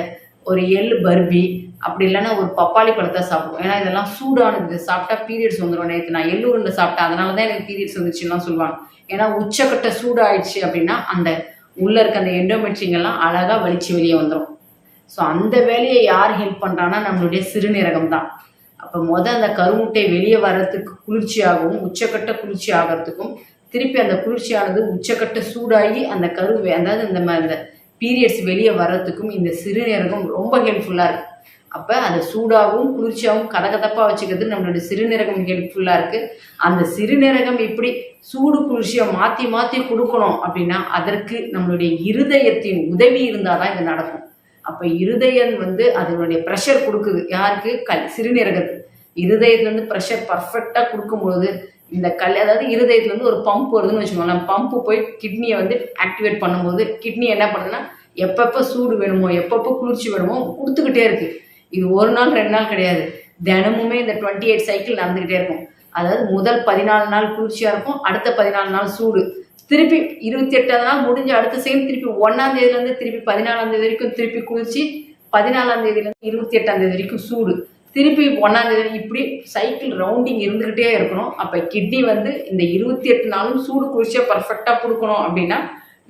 ஒரு எள்ளு பர்பி, அப்படி இல்லைன்னா ஒரு பப்பாளி பழத்தை சாப்பிடுவோம். ஏன்னா இதெல்லாம் சூடானது, சாப்பிட்டா பீரியட்ஸ் வந்துடும். நேற்று நான் எள்ளு உருண்டை சாப்பிட்டேன், அதனால தான் எனக்கு பீரியட்ஸ் வந்துச்சுன்னா சொல்லுவாங்க. ஏன்னா உச்சக்கட்ட சூடாயிடுச்சு அப்படின்னா அந்த உள்ளே இருக்க அந்த எண்டோமெட்ரிங்கெல்லாம் அழகாக வலிச்சு வெளியே வந்துடும். ஸோ அந்த வேலையை யார் ஹெல்ப் பண்ணுறான்னா நம்மளுடைய சிறுநீரகம் தான். அப்போ அந்த கருமுட்டை வெளியே வர்றதுக்கு குளிர்ச்சியாகவும் உச்சக்கட்ட குளிர்ச்சி ஆகிறதுக்கும் திருப்பி அந்த குளிர்ச்சியானது உச்சக்கட்ட சூடாகி அந்த அதாவது இந்த பீரியட்ஸ் வெளியே வர்றதுக்கும் இந்த சிறுநீரகம் ரொம்ப ஹெல்ப்ஃபுல்லாக இருக்குது. அப்போ அதை சூடாகவும் குளிர்ச்சியாகவும் கதகதப்பாக வச்சுக்கிறது நம்மளுடைய சிறுநீரகம் ஹெல்ப்ஃபுல்லாக இருக்குது. அந்த சிறுநீரகம் இப்படி சூடு குளிர்ச்சியை மாற்றி மாற்றி கொடுக்கணும் அப்படின்னா அதற்கு நம்மளுடைய இருதயத்தின் உதவி இருந்தால் தான் இது நடக்கும். அப்போ இருதயம் அதனுடைய ப்ரெஷர் கொடுக்குது யாருக்கு? சிறுநீரகத்துக்கு. இருதயத்துலேருந்து ப்ரெஷர் பர்ஃபெக்டாக கொடுக்கும்போது இந்த அதாவது இருதயத்துலேருந்து ஒரு பம்ப் வருதுன்னு வச்சுக்கோங்களேன். பம்பு போய் கிட்னியை ஆக்டிவேட் பண்ணும்போது கிட்னி என்ன பண்ணுதுன்னா எப்பப்போ சூடு வேணுமோ எப்பப்போ குளிர்ச்சி வேணுமோ கொடுத்துக்கிட்டே இருக்குது. இது ஒரு நாள் 2 நாள் கிடையாது, தினமுமே இந்த 28 சைக்கிள் நடந்துக்கிட்டே இருக்கும். அதாவது முதல் 14 நாள் குளிர்ச்சியாக இருக்கும், அடுத்த 14 நாள் சூடு, திருப்பி 28ஆவது நாள் முடிஞ்ச அடுத்த செகண்ட் திருப்பி 1ஆம் தேதியிலேருந்து திருப்பி 14ஆம் தேதி வரைக்கும் திருப்பி குளிர்ச்சி, 14ஆம் தேதியிலேருந்து 28ஆம் தேதி வரைக்கும் சூடு, திருப்பி 1ஆம் தேதி, இப்படி சைக்கிள் ரவுண்டிங் இருந்துக்கிட்டே இருக்கணும். அப்போ கிட்னி இந்த 28 நாளும் சூடு குளிர்ச்சியாக பர்ஃபெக்டாக கொடுக்கணும் அப்படின்னா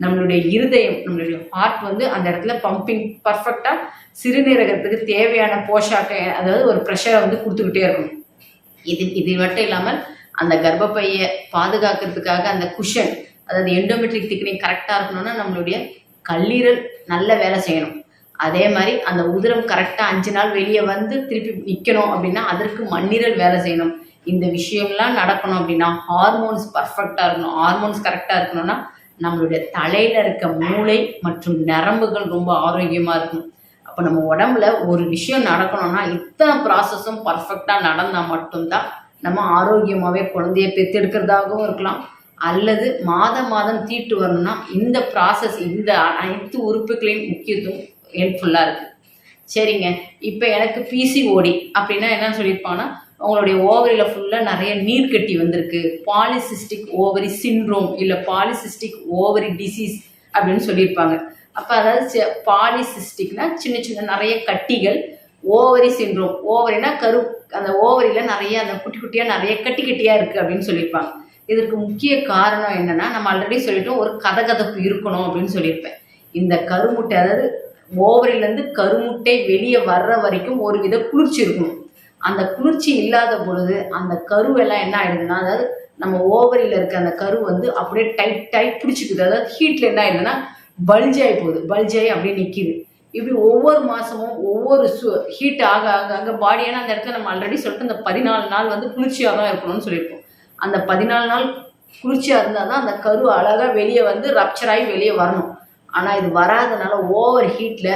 நம்மளுடைய இருதயம், நம்மளுடைய ஹார்ட் அந்த இடத்துல பம்பிங் பர்ஃபெக்டாக சிறுநீரகத்துக்கு தேவையான போஷாக்க, அதாவது ஒரு ப்ரெஷரை கொடுத்துக்கிட்டே இருக்கணும். இது மட்டும் இல்லாமல் அந்த கர்ப்பப்பையை பாதுகாக்கிறதுக்காக அந்த குஷன், அதாவது எண்டோமெட்ரிக் திக்னிங் கரெக்டாக இருக்கணும்னா நம்மளுடைய கல்லீரல் நல்ல வேலை செய்யணும். அதே மாதிரி அந்த உதிரம் கரெக்டாக 5 நாள் வெளியே திருப்பி நிற்கணும் அப்படின்னா அதற்கு மண்ணீரல் வேலை செய்யணும். இந்த விஷயம்லாம் நடக்கணும் அப்படின்னா ஹார்மோன்ஸ் பர்ஃபெக்டாக இருக்கணும். ஹார்மோன்ஸ் கரெக்டாக இருக்கணும்னா நம்மளுடைய தலையில் இருக்க மூளை மற்றும் நரம்புகள் ரொம்ப ஆரோக்கியமாக இருக்கணும். அப்போ நம்ம உடம்புல ஒரு விஷயம் நடக்கணும்னா இத்தனை ப்ராசஸும் பர்ஃபெக்டாக நடந்தால் மட்டும்தான் நம்ம ஆரோக்கியமாகவே குழந்தைய பெற்றெடுக்கிறதாகவும் இருக்கலாம். அல்லது மாதம் தீட்டு வரணும்னா இந்த ப்ராசஸ், இந்த அனைத்து உறுப்புகளின் முக்கியத்துவம் ஹெல்ப்ஃபுல்லாக இருக்குது. சரிங்க, இப்போ எனக்கு பிசிஓடி அப்படின்னா என்னன்னு சொல்லியிருப்பாங்கன்னா உங்களுடைய ஓவரியில் ஃபுல்லாக நிறைய நீர் கட்டி வந்திருக்கு, பாலிசிஸ்டிக் ஓவரி சிண்ட்ரோம் இல்லை பாலிசிஸ்டிக் ஓவரி டிசீஸ் அப்படின்னு சொல்லியிருப்பாங்க. அப்போ அதாவது பாலிசிஸ்டிக்னா சின்ன சின்ன நிறைய கட்டிகள், ஓவரி சிண்ட்ரோம், ஓவரினா அந்த ஓவரியில் நிறைய அந்த குட்டி குட்டியாக நிறைய கட்டியாக இருக்குது அப்படின்னு சொல்லியிருப்பாங்க. இதற்கு முக்கிய காரணம் என்னென்னா நம்ம ஆல்ரெடி சொல்லிட்டோம், ஒரு கதகதப்பு இருக்கணும் அப்படின்னு சொல்லியிருப்பேன். இந்த கருமுட்டை, அதாவது ஓவரிலேருந்து கருமுட்டை வெளியே வர்ற வரைக்கும் ஒரு வித குளிர்ச்சி இருக்கணும். அந்த குளிர்ச்சி இல்லாத பொழுது அந்த கருவெல்லாம் என்ன ஆயிடுதுன்னா, அதாவது நம்ம ஓவரியில் இருக்க அந்த கரு அப்படியே டைட் பிடிச்சிக்குது. அதாவது ஹீட்டில் என்ன ஆயிடுதுன்னா பல்ஜாகி போகுது, பல்ஜாகி அப்படியே நிற்கிது. இப்படி ஒவ்வொரு மாதமும் ஒவ்வொரு ஹீட் ஆக ஆக அங்கே பாடியான அந்த இடத்துல நம்ம ஆல்ரெடி சொல்லிட்டு அந்த 14 நாள் குளிர்ச்சியாக தான் இருக்கணும்னு சொல்லியிருக்கோம். அந்த 14 நாள் குளிர்ச்சியாக இருந்தால் தான் அந்த கரு அழகாக வெளியே ரப்சர் ஆகி வெளியே வரணும். ஆனால் இது வராதனால ஓவர் ஹீட்டில்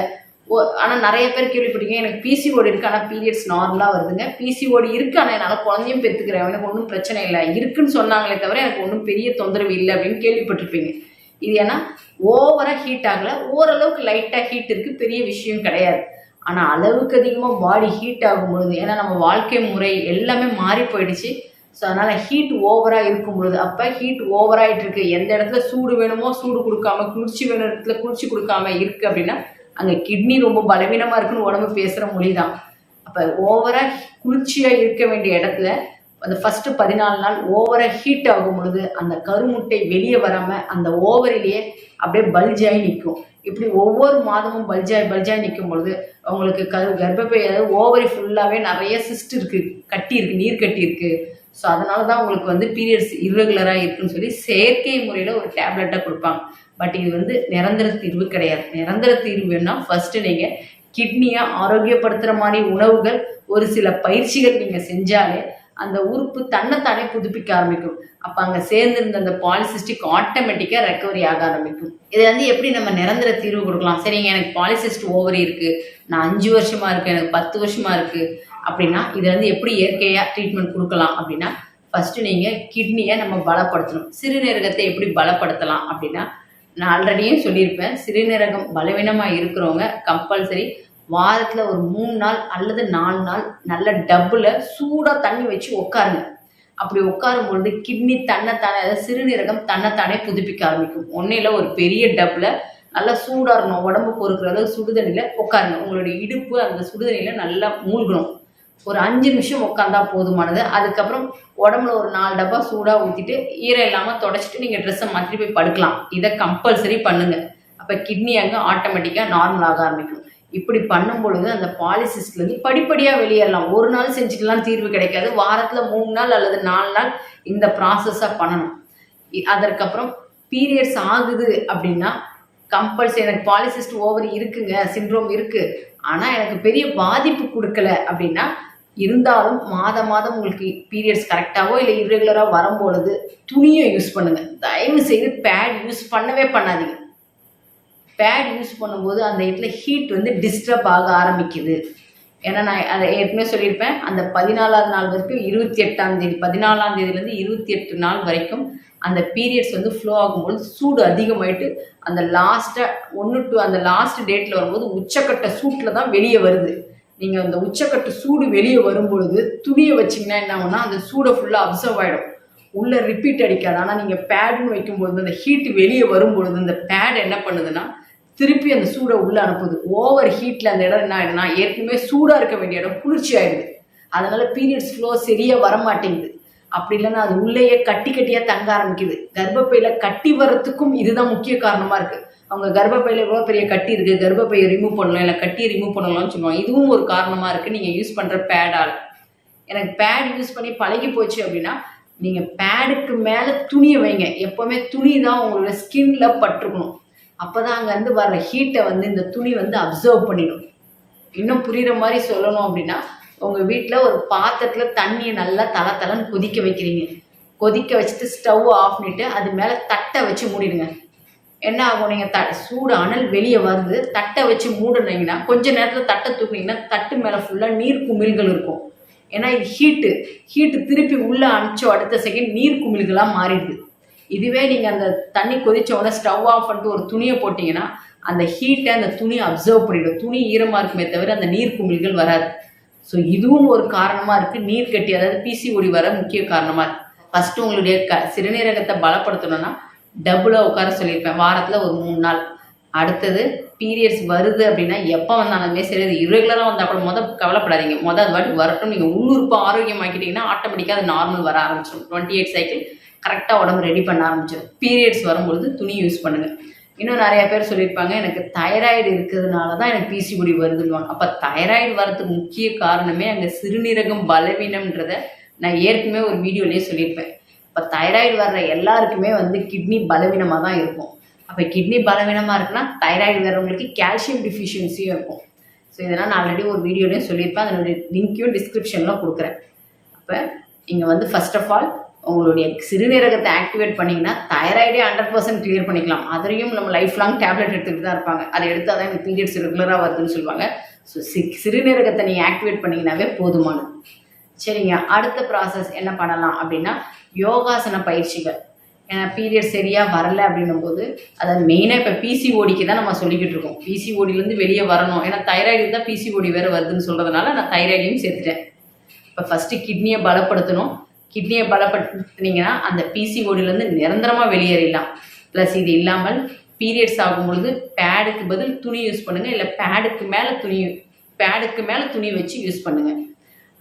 ஆனால் நிறைய பேர் கேள்விப்பட்டிருக்கீங்க, எனக்கு பிசிஓடி இருக்குது ஆனால் பீரியட்ஸ் நார்மலாக வருதுங்க. பிசிஓடி இருக்குது ஆனால் என்னால் குழந்தையும் பெற்றுக்கிறேன், எனக்கு ஒன்றும் பிரச்சனை இல்லை, இருக்குன்னு சொன்னாங்களே தவிர எனக்கு ஒன்றும் பெரிய தொந்தரவு இல்லை அப்படின்னு கேள்விப்பட்டிருப்பீங்க. இது ஏன்னா ஓவராக ஹீட் ஆகலை, ஓரளவுக்கு லைட்டாக ஹீட் இருக்குது, பெரிய விஷயம் கிடையாது. ஆனால் அளவுக்கு அதிகமாக பாடி ஹீட் ஆகும்பொழுது, ஏன்னா நம்ம வாழ்க்கை முறை எல்லாமே மாறி போயிடுச்சு. ஸோ அதனால் ஹீட் ஓவராக இருக்கும் பொழுது, அப்போ ஹீட் ஓவராகிட்டு இருக்குது, எந்த இடத்துல சூடு வேணுமோ சூடு கொடுக்காம, குளிர்ச்சி வேணும் இடத்துல குளிர்ச்சி கொடுக்காம இருக்குது அப்படின்னா அங்கே கிட்னி ரொம்ப பலவீனமாக இருக்குன்னு உடம்பு பேசுகிற மொழி தான். அப்போ ஓவராக குளிர்ச்சியாக இருக்க வேண்டிய இடத்துல அந்த ஃபஸ்ட்டு 14 நாள் ஓவராக ஹீட் ஆகும் பொழுது அந்த கருமுட்டை வெளியே வராமல் அந்த ஓவரிலேயே அப்படியே பல்ஜாகி நிற்கும். இப்படி ஒவ்வொரு மாதமும் பல்ஜாகி நிற்கும் பொழுது அவங்களுக்கு கர்ப்பப்பை, அதாவது ஓவரி ஃபுல்லாகவே நிறைய சிஸ்ட் இருக்குது, கட்டி இருக்குது, நீர் கட்டி இருக்குது. ஸோ அதனால தான் உங்களுக்கு பீரியட்ஸ் இர்ரெகுலராக இருக்குன்னு சொல்லி செயற்கை முறையில் ஒரு டேப்லெட்டாக கொடுப்பாங்க. பட் இது நிரந்தர தீர்வு கிடையாது. நிரந்தர தீர்வுன்னா ஃபஸ்ட்டு நீங்கள் கிட்னியை ஆரோக்கியப்படுத்துகிற மாதிரி உணவுகள், ஒரு சில பயிற்சிகள் நீங்கள் செஞ்சாலே அந்த உறுப்பு தன்னைத்தானே புதுப்பிக்க ஆரம்பிக்கும். அப்போ அங்கே சேர்ந்துருந்த அந்த பாலிசிஸ்டிக் ஆட்டோமேட்டிக்காக ரெக்கவரி ஆக ஆரம்பிக்கும். இதை எப்படி நம்ம நிரந்தர தீர்வு கொடுக்கலாம்? சரிங்க, எனக்கு பாலிசிஸ்ட் ஓவரி இருக்குது, நான் 5 வருஷமாக இருக்குது, எனக்கு 10 வருஷமாக இருக்குது அப்படின்னா இதை எப்படி இயற்கையாக ட்ரீட்மெண்ட் கொடுக்கலாம் அப்படின்னா ஃபஸ்ட்டு நீங்கள் கிட்னியை நம்ம பலப்படுத்தணும். சிறுநீரகத்தை எப்படி பலப்படுத்தலாம் அப்படின்னா நான் ஆல்ரெடியும் சொல்லியிருப்பேன், சிறுநீரகம் பலவீனமாக இருக்கிறவங்க கம்பல்சரி வாரத்தில் ஒரு 3 நாள் அல்லது 4 நாள் நல்ல டப்பில் சூடாக தண்ணி வச்சு உட்காருங்க. அப்படி உட்காரும் பொழுது கிட்னி தன்னைத்தானே, அதாவது சிறுநீரகம் தன்னைத்தானே புதுப்பிக்க ஆரம்பிக்கும். ஒன்றும் இல்லை, ஒரு பெரிய டப்பில் நல்லா சூடாக இருக்கணும், உடம்பு பொறுக்கிற அளவு சுடுதண்ணியில் உட்காருங்க. உங்களுடைய இடுப்பு அந்த சுடுதண்ணியில் நல்லா மூழ்கணும். ஒரு 5 நிமிஷம் உட்காந்தா போதுமானது. அதுக்கப்புறம் உடம்புல ஒரு 4 டப்பா சூடாக ஊற்றிட்டு ஈரம் இல்லாமல் தொடச்சிட்டு நீங்கள் ட்ரெஸ்ஸை மாற்றிட்டு போய் படுக்கலாம். இதை கம்பல்சரி பண்ணுங்கள். அப்போ கிட்னி அங்கே ஆட்டோமேட்டிக்காக நார்மல் ஆக ஆரம்பிக்கும். இப்படி பண்ணும் பொழுது அந்த பாலிசிஸ்ட்லேருந்து படிப்படியாக வெளியேறலாம். ஒரு நாள் செஞ்சுக்கலாம் தீர்வு கிடைக்காது. வாரத்தில் 3 நாள் அல்லது 4 நாள் இந்த ப்ராசஸாக பண்ணணும். அதற்கப்புறம் பீரியட்ஸ் ஆகுது அப்படின்னா கம்பல்சரி எனக்கு பாலிசிஸ்ட் ஓவரி இருக்குங்க, சிண்ட்ரோம் இருக்குது, ஆனால் எனக்கு பெரிய பாதிப்பு கொடுக்கல அப்படின்னா, இருந்தாலும் மாதம் உங்களுக்கு பீரியட்ஸ் கரெக்டாகவோ இல்லை இர்ரெகுலராக வரும்பொழுது துணியை யூஸ் பண்ணுங்கள். தயவு செய்து பேட் யூஸ் பண்ணவே பண்ணாதீங்க. பேட் யூஸ் பண்ணும்போது அந்த இடத்துல ஹீட் வந்து டிஸ்டர்ப் ஆக ஆரம்பிக்குது. ஏன்னா நான் அதை ஏற்கனவே சொல்லியிருப்பேன், அந்த 14ஆவது நாள் வரைக்கும் 28ஆம் தேதி 14ஆம் தேதியிலேருந்து 28 நாள் வரைக்கும் அந்த பீரியட்ஸ் வந்து ஃப்ளோ ஆகும்போது சூடு அதிகமாயிட்டு அந்த அந்த லாஸ்ட் டேட்டில் வரும்போது உச்சக்கட்ட சூட்டில் தான் வெளியே வருது. நீங்கள் அந்த உச்சக்கட்ட சூடு வெளியே வரும்பொழுது துணியை வச்சிங்கன்னா என்ன ஆகும்னா அந்த சூடை ஃபுல்லாக அப்சர்வ் ஆகிடும், உள்ளே ரிப்பீட் அடிக்காது. ஆனால் நீங்கள் பேடுன்னு வைக்கும்பொழுது அந்த ஹீட் வெளியே வரும்பொழுது இந்த பேட் என்ன பண்ணுதுன்னா திருப்பி அந்த சூடை உள்ளே அனுப்புது. ஓவர் ஹீட்டில் அந்த இடம் என்ன ஆகிடும்னா ஏற்கனவே சூடாக இருக்க வேண்டிய இடம் குளிர்ச்சி ஆகிடுது. அதனால் பீரியட்ஸ் ஃப்ளோ சரியாக வரமாட்டேங்குது. அப்படி இல்லைன்னா அது உள்ளேயே கட்டியாக தங்க ஆரம்பிக்குது. கர்ப்பப்பையில் கட்டி வரத்துக்கும் இதுதான் முக்கிய காரணமாக இருக்குது. அவங்க கர்ப்பப்பையில் எவ்வளோ பெரிய கட்டி இருக்குது, கர்ப்பப்பையை ரிமூவ் பண்ணலாம் இல்லை கட்டியை ரிமூவ் பண்ணலாம்னு சொல்லுவாங்க. இதுவும் ஒரு காரணமாக இருக்குது நீங்கள் யூஸ் பண்ணுற பேடால். எனக்கு பேட் யூஸ் பண்ணி பழகி போச்சு அப்படின்னா நீங்கள் பேடுக்கு மேலே துணியை வைங்க. எப்போவுமே துணி தான் உங்களோட ஸ்கின்ல பட்டிருக்கணும். அப்போ தான் அங்கேருந்து வர்ற ஹீட்டை வந்து இந்த துணி வந்து அப்சர்வ் பண்ணிடும். இன்னும் புரிகிற மாதிரி சொல்லணும் அப்படின்னா, உங்கள் வீட்டில் ஒரு பாத்திரத்தில் தண்ணியை நல்லா தளன்னு கொதிக்க வைக்கிறீங்க. கொதிக்க வச்சுட்டு ஸ்டவ் ஆஃப் பண்ணிவிட்டு அது மேலே தட்டை வச்சு மூடிடுங்க. என்ன ஆகும், நீங்கள் சூடு அனல் வெளியே வருது, தட்டை வச்சு மூடினீங்கன்னா கொஞ்ச நேரத்தில் தட்டை தூக்குனீங்கன்னா தட்டு மேலே ஃபுல்லாக நீர் குமிழ்கள் இருக்கும். ஏன்னா இது ஹீட்டு திருப்பி உள்ளே அனுப்பிச்சோ அடுத்த செகண்ட் நீர் குமிழ்களாக மாறிடுது. இதுவே நீங்கள் அந்த தண்ணி கொதிச்ச உடனே ஸ்டவ் ஆஃப் பண்ணிட்டு ஒரு துணியை போட்டிங்கன்னா அந்த ஹீட்டை அந்த துணி அப்சர்வ் பண்ணிவிடும். துணி ஈரமாக இருக்குமே தவிர அந்த நீர் குமிழ்கள் வராது. ஸோ இதுவும் ஒரு காரணமாக இருக்குது. நீர் கட்டி, அதாவது பிசிஓடி வர முக்கிய காரணமாக இருக்குது. ஃபஸ்ட்டு உங்களுடைய சிறுநீரகத்தை பலப்படுத்தணும்னா டபுளாக உட்கார சொல்லியிருப்பேன், வாரத்தில் ஒரு 3 நாள். அடுத்தது பீரியட்ஸ் வருது அப்படின்னா எப்போ வந்தாலுமே சரி, அது இரெகுலராக வந்தால் கூட கவலைப்படாதீங்க. அது வாட்டி வரட்டும். நீங்கள் உள்ளுறுப்பு ஆரோக்கியமாக்கிட்டீங்கன்னா ஆட்டோமேட்டிக்காக அது நார்மல் வர ஆரம்பிச்சிடும். 28 சைக்கிள் கரெக்டாக உடம்பு ரெடி பண்ண ஆரம்பிச்சிடும். பீரியட்ஸ் வரும்பொழுது துணி யூஸ் பண்ணுங்கள். இன்னும் நிறைய பேர் சொல்லியிருப்பாங்க, எனக்கு தைராய்டு இருக்கிறதுனால தான் எனக்கு பிசிஓடி வருதுன்னு. அப்போ தைராய்டு வரதுக்கு முக்கிய காரணமே அங்கே சிறுநீரகம் பலவீனம்ன்றதை நான் ஏற்கனவே ஒரு வீடியோலேயே சொல்லியிருப்பேன். இப்போ தைராய்டு வர்ற எல்லாருக்குமே வந்து கிட்னி பலவீனமாக தான் இருக்கும். அப்போ கிட்னி பலவீனமாக இருக்குன்னா தைராய்டு வர்றவங்களுக்கு கால்சியம் டிஃபிஷியன்சியும் இருக்கும். ஸோ இதெல்லாம் நான் ஆல்ரெடி ஒரு வீடியோலேயும் சொல்லியிருப்பேன். அதனுடைய லிங்க்கையும் டிஸ்கிரிப்ஷனில் கொடுக்குறேன். அப்போ நீங்கள் வந்து ஃபர்ஸ்ட் ஆஃப் ஆல் உங்களுடைய சிறுநீரகத்தை ஆக்டிவேட் பண்ணிங்கன்னா தைராய்டே 100% கிளியர் பண்ணிக்கலாம். அதையும் நம்ம லைஃப் லாங் டேப்லெட் எடுத்துகிட்டு தான் இருப்பாங்க. அதை எடுத்தால் தான் எனக்கு பீரியட்ஸ் ரெகுலராக வருதுன்னு சொல்லுவாங்க. ஸோ சிறுநீரகத்தை நீங்கள் ஆக்டிவேட் பண்ணிங்கனாவே போதுமானது. சரிங்க, அடுத்த ப்ராசஸ் என்ன பண்ணலாம் அப்படின்னா யோகாசன பயிற்சிகள். ஏன்னா பீரியட் சரியாக வரலை அப்படின்னும் போது அதை மெயினாக இப்போ பிசிஓடிக்கு தான் நம்ம சொல்லிக்கிட்டு இருக்கோம். பிசிஓடிலேருந்து வெளியே வரணும். ஏன்னா தைராய்டு தான் பிசிஓடி வேறு வருதுன்னு சொல்கிறதுனால நான் தைராய்டையும் சேர்த்துட்டேன். இப்போ ஃபஸ்ட்டு கிட்னியை பலப்படுத்தணும். கிட்னியை பலப்படுத்தினீங்கன்னா அந்த பிசிஓடிலேருந்து நிரந்தரமாக வெளியேறிடலாம். ப்ளஸ் இது இல்லாமல் பீரியட்ஸ் ஆகும்பொழுது பேடுக்கு பதில் துணி யூஸ் பண்ணுங்கள், இல்லை பேடுக்கு மேலே துணி வச்சு யூஸ் பண்ணுங்கள்.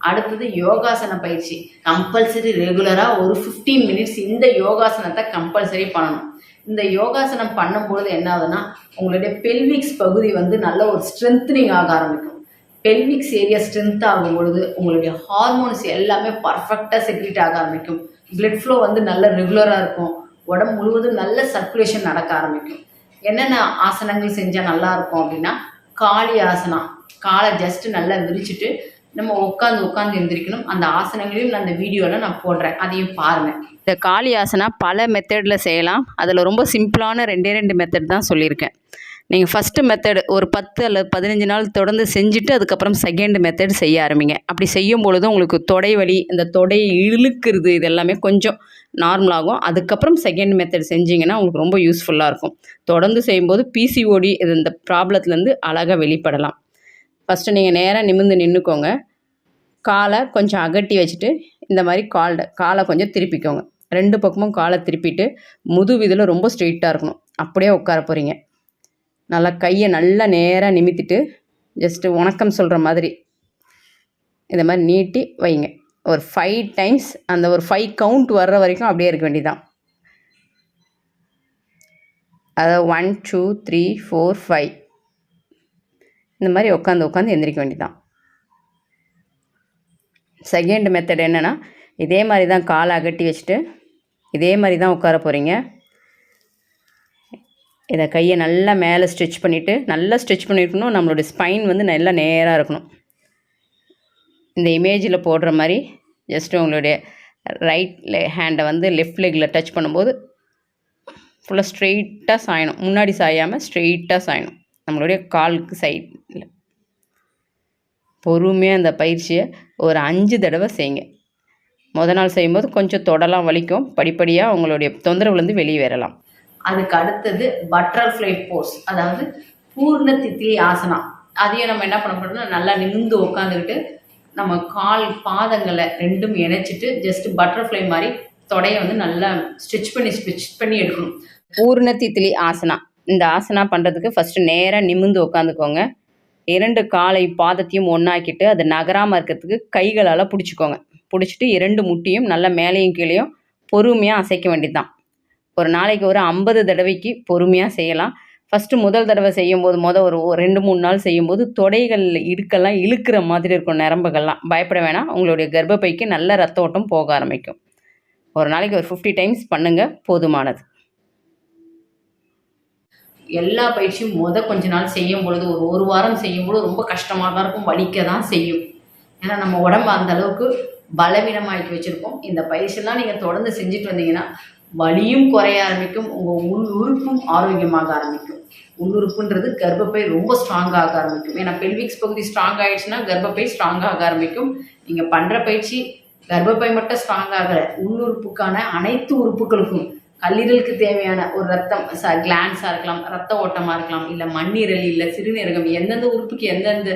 அடுத்தது யோகாசன பயிற்சி கம்பல்சரி ரெகுலராக ஒரு 15 மினிட்ஸ் இந்த யோகாசனத்தை கம்பல்சரி பண்ணணும். இந்த யோகாசனம் பண்ணும்பொழுது என்ன ஆகுதுன்னா உங்களுடைய பெல்விக்ஸ் பகுதி வந்து நல்ல ஒரு ஸ்ட்ரென்த்னிங் ஆக ஆரம்பிக்கும். பெல்விக்ஸ் ஏரியா ஸ்ட்ரென்த் ஆகும் பொழுது உங்களுடைய ஹார்மோன்ஸ் எல்லாமே பர்ஃபெக்டாக செக்ரீட் ஆக ஆரம்பிக்கும். பிளட் ஃப்ளோ வந்து நல்ல ரெகுலராக இருக்கும். உடம்பு முழுவதும் நல்ல சர்க்குலேஷன் நடக்க ஆரம்பிக்கும். என்னென்ன ஆசனங்கள் செஞ்சால் நல்லாயிருக்கும் அப்படின்னா காளி ஆசனம். காலை ஜஸ்ட்டு நல்லா விரிச்சிட்டு நம்ம உட்காந்து எந்திரிக்கணும். அந்த ஆசனங்களையும் நான் அந்த வீடியோவில் நான் போடுறேன், அதையும் பாருங்கள். இந்த காளி ஆசனா பல மெத்தடில் செய்யலாம். அதில் ரொம்ப சிம்பிளான 2 மெத்தட் தான் சொல்லியிருக்கேன். நீங்கள் ஃபஸ்ட்டு மெத்தடு ஒரு 10 அல்லது 15 நாள் தொடர்ந்து செஞ்சுட்டு அதுக்கப்புறம் செகண்ட் மெத்தட் செய்ய ஆரம்பிங்க. அப்படி செய்யும் பொழுது உங்களுக்கு தொடை வலி, இந்த தொடையை இழுக்கிறது இது எல்லாமே கொஞ்சம் நார்மலாகும். அதுக்கப்புறம் செகண்ட் மெத்தட் செஞ்சிங்கன்னா உங்களுக்கு ரொம்ப யூஸ்ஃபுல்லாக இருக்கும். தொடர்ந்து செய்யும்போது பிசிஓடி இந்த ப்ராப்ளத்துலேருந்து அழகாக வெளிப்படலாம். ஃபஸ்ட்டு நீங்கள் நேராக நிமிர்ந்து நின்றுக்கோங்க. காலை கொஞ்சம் அகட்டி வச்சுட்டு இந்த மாதிரி காலை கொஞ்சம் திருப்பிக்கோங்க. 2 பக்கமும் காலை திருப்பிட்டு முதுவிதில் ரொம்ப ஸ்ட்ரெயிட்டாக இருக்கணும். அப்படியே உட்கார போகிறீங்க. நல்லா கையை நல்லா நேராக நிமித்திட்டு ஜஸ்ட்டு வணக்கம் சொல்கிற மாதிரி இந்த மாதிரி நீட்டி வைங்க. ஒரு 5 டைம்ஸ், அந்த ஒரு 5 கவுண்ட் வர்ற வரைக்கும் அப்படியே இருக்க வேண்டியதான். அதாவது 1 2 3 4 5 இந்த மாதிரி உட்காந்து எந்திரிக்க வேண்டியதான். செகண்ட் மெத்தட் என்னென்னா, இதே மாதிரி தான் காலை அகட்டி வச்சுட்டு இதே மாதிரி தான் உட்கார போகிறீங்க. இதை கையை நல்லா மேலே ஸ்ட்ரெச் பண்ணிவிட்டு, நல்லா ஸ்ட்ரெச் பண்ணியிருக்கணும். நம்மளுடைய ஸ்பைன் வந்து நல்லா நேராக இருக்கணும். இந்த இமேஜில் போடுற மாதிரி ஜஸ்ட்டு உங்களுடைய ரைட் ஹேண்டை வந்து லெஃப்ட் லெக்கில் டச் பண்ணும்போது ஃபுல்லாக ஸ்ட்ரெயிட்டாக சாயணும். முன்னாடி சாயாமல் ஸ்ட்ரெயிட்டாக சாயணும் நம்மளுடைய காலுக்கு சைடில். பொறுமையாக அந்த பயிற்சியை ஒரு 5 தடவை செய்யுங்க. நாள் செய்யும்போது கொஞ்சம் தொடலாம் வலிக்கும். படிப்படியாக உங்களுடைய தொந்தரவுலேருந்து வெளியே வரலாம். அதுக்கு அடுத்தது பட்டர்ஃப்ளை போஸ், அதாவது பூர்ண தித்திலி ஆசனா. அதையும் நம்ம என்ன பண்ண போறோம்னா, நல்லா நிமிர்ந்து உட்காந்துக்கிட்டு நம்ம கால் பாதங்களை 2ம் இணைச்சிட்டு ஜஸ்ட் பட்டர்ஃப்ளை மாதிரி தொடையை வந்து நல்லா ஸ்டிச் பண்ணி எடுக்கணும். பூர்ண தித்திலி ஆசனா. இந்த ஆசனா பண்ணுறதுக்கு ஃபஸ்ட்டு நேராக நிமிர்ந்து உட்காந்துக்கோங்க. 2 காலை பாதத்தையும் ஒன்றாக்கிட்டு அது நகராமல் இருக்கிறதுக்கு கைகளால் பிடிச்சிக்கோங்க. பிடிச்சிட்டு 2 முட்டியும் நல்லா மேலேயும் கீழேயும் பொறுமையாக அசைக்க வேண்டியது தான். ஒரு நாளைக்கு ஒரு 50 தடவைக்கு பொறுமையாக செய்யலாம். ஃபஸ்ட்டு முதல் தடவை செய்யும்போது ஒரு 2-3 நாள் செய்யும்போது தொடைகள் இடுக்கெல்லாம் இழுக்கிற மாதிரி இருக்கும், நரம்புகள்லாம். பயப்பட வேணாம். உங்களுடைய கர்ப்பப்பைக்கு நல்ல ரத்த ஓட்டம் போக ஆரம்பிக்கும். ஒரு நாளைக்கு ஒரு 50 டைம்ஸ் பண்ணுங்கள், போதுமானது. எல்லா பயிற்சியும் கொஞ்ச நாள் செய்யும் பொழுது, ஒரு வாரம் செய்யும்போது ரொம்ப கஷ்டமாக தான் இருக்கும், வலிக்க தான் செய்யும். ஏன்னா நம்ம உடம்பு அந்த அளவுக்கு பலவீனமாக்கி வச்சுருக்கோம். இந்த பயிற்சியெல்லாம் நீங்கள் தொடர்ந்து செஞ்சுட்டு வந்தீங்கன்னா வலியும் குறைய ஆரம்பிக்கும், உங்கள் உள் உறுப்பும் ஆரோக்கியமாக ஆரம்பிக்கும். உள்ளுறுப்புன்றது கர்ப்பப்பை ரொம்ப ஸ்ட்ராங்காக ஆரம்பிக்கும். ஏன்னா பெல்விக்ஸ் பகுதி ஸ்ட்ராங் ஆகிடுச்சுன்னா கர்ப்பப்பை ஸ்ட்ராங்காக ஆரம்பிக்கும். நீங்கள் பண்ணுற பயிற்சி கர்ப்பப்பை மட்டும் ஸ்ட்ராங் ஆகலை, உள்ளுறுப்புக்கான அனைத்து உறுப்புகளுக்கும், கல்லீரலுக்கு தேவையான ஒரு ரத்தம் கிளான்ஸாக இருக்கலாம், ரத்த ஓட்டமாக இருக்கலாம், இல்லை மண்ணீரல், இல்லை சிறுநீரகம், எந்தெந்த உறுப்புக்கு எந்தெந்த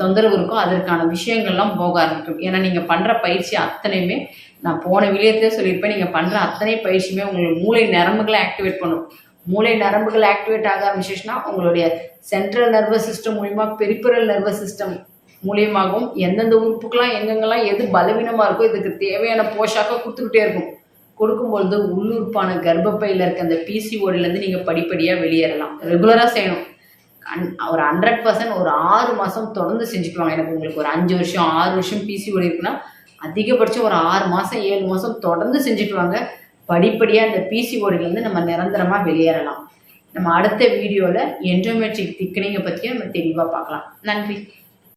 தொந்தரவு இருக்கோ அதற்கான விஷயங்கள்லாம் போக ஆரம்பிக்கும். ஏன்னா நீங்கள் பண்ணுற பயிற்சி அத்தனையுமே, நான் போன வீடியோத்திலே சொல்லியிருப்பேன், நீங்கள் பண்ணுற அத்தனை பயிற்சியுமே உங்களுடைய மூளை நரம்புகளை ஆக்டிவேட் பண்ணும். மூளை நரம்புகள் ஆக்டிவேட் ஆக ஆரம்பிச்சிச்சுன்னா உங்களுடைய சென்ட்ரல் நர்வஸ் சிஸ்டம் மூலிமா பெரிபரல் நர்வஸ் சிஸ்டம் மூலியமாகவும் எந்தெந்த உறுப்புக்கெல்லாம் எங்கெங்கெல்லாம் எது பலவீனமாக இருக்கோ இதுக்கு தேவையான போஷாக்காக கொடுத்துக்கிட்டே இருக்கும். கொடுக்கும்பொழுது உள்ளுறுப்பான கர்ப்பப்பையில் இருக்க அந்த பிசிஓடிலேருந்து நீங்கள் படிப்படியாக வெளியேறலாம். ரெகுலராக செய்யணும். ஒரு 100% ஒரு 6 மாதம் தொடர்ந்து செஞ்சுட்டு வாங்க. எனக்கு உங்களுக்கு ஒரு 5 வருஷம் 6 வருஷம் பிசிஓடி இருக்குன்னா அதிகபட்சம் ஒரு 6 மாதம் 7 மாதம் தொடர்ந்து செஞ்சுட்டு வாங்க. படிப்படியாக இந்த பிசிஓடிலேருந்து நம்ம நிரந்தரமாக வெளியேறலாம். நம்ம அடுத்த வீடியோவில் எண்டோமெட்ரிக் திக்கனிங்கை பற்றியும் நம்ம தெளிவாக பார்க்கலாம். நன்றி.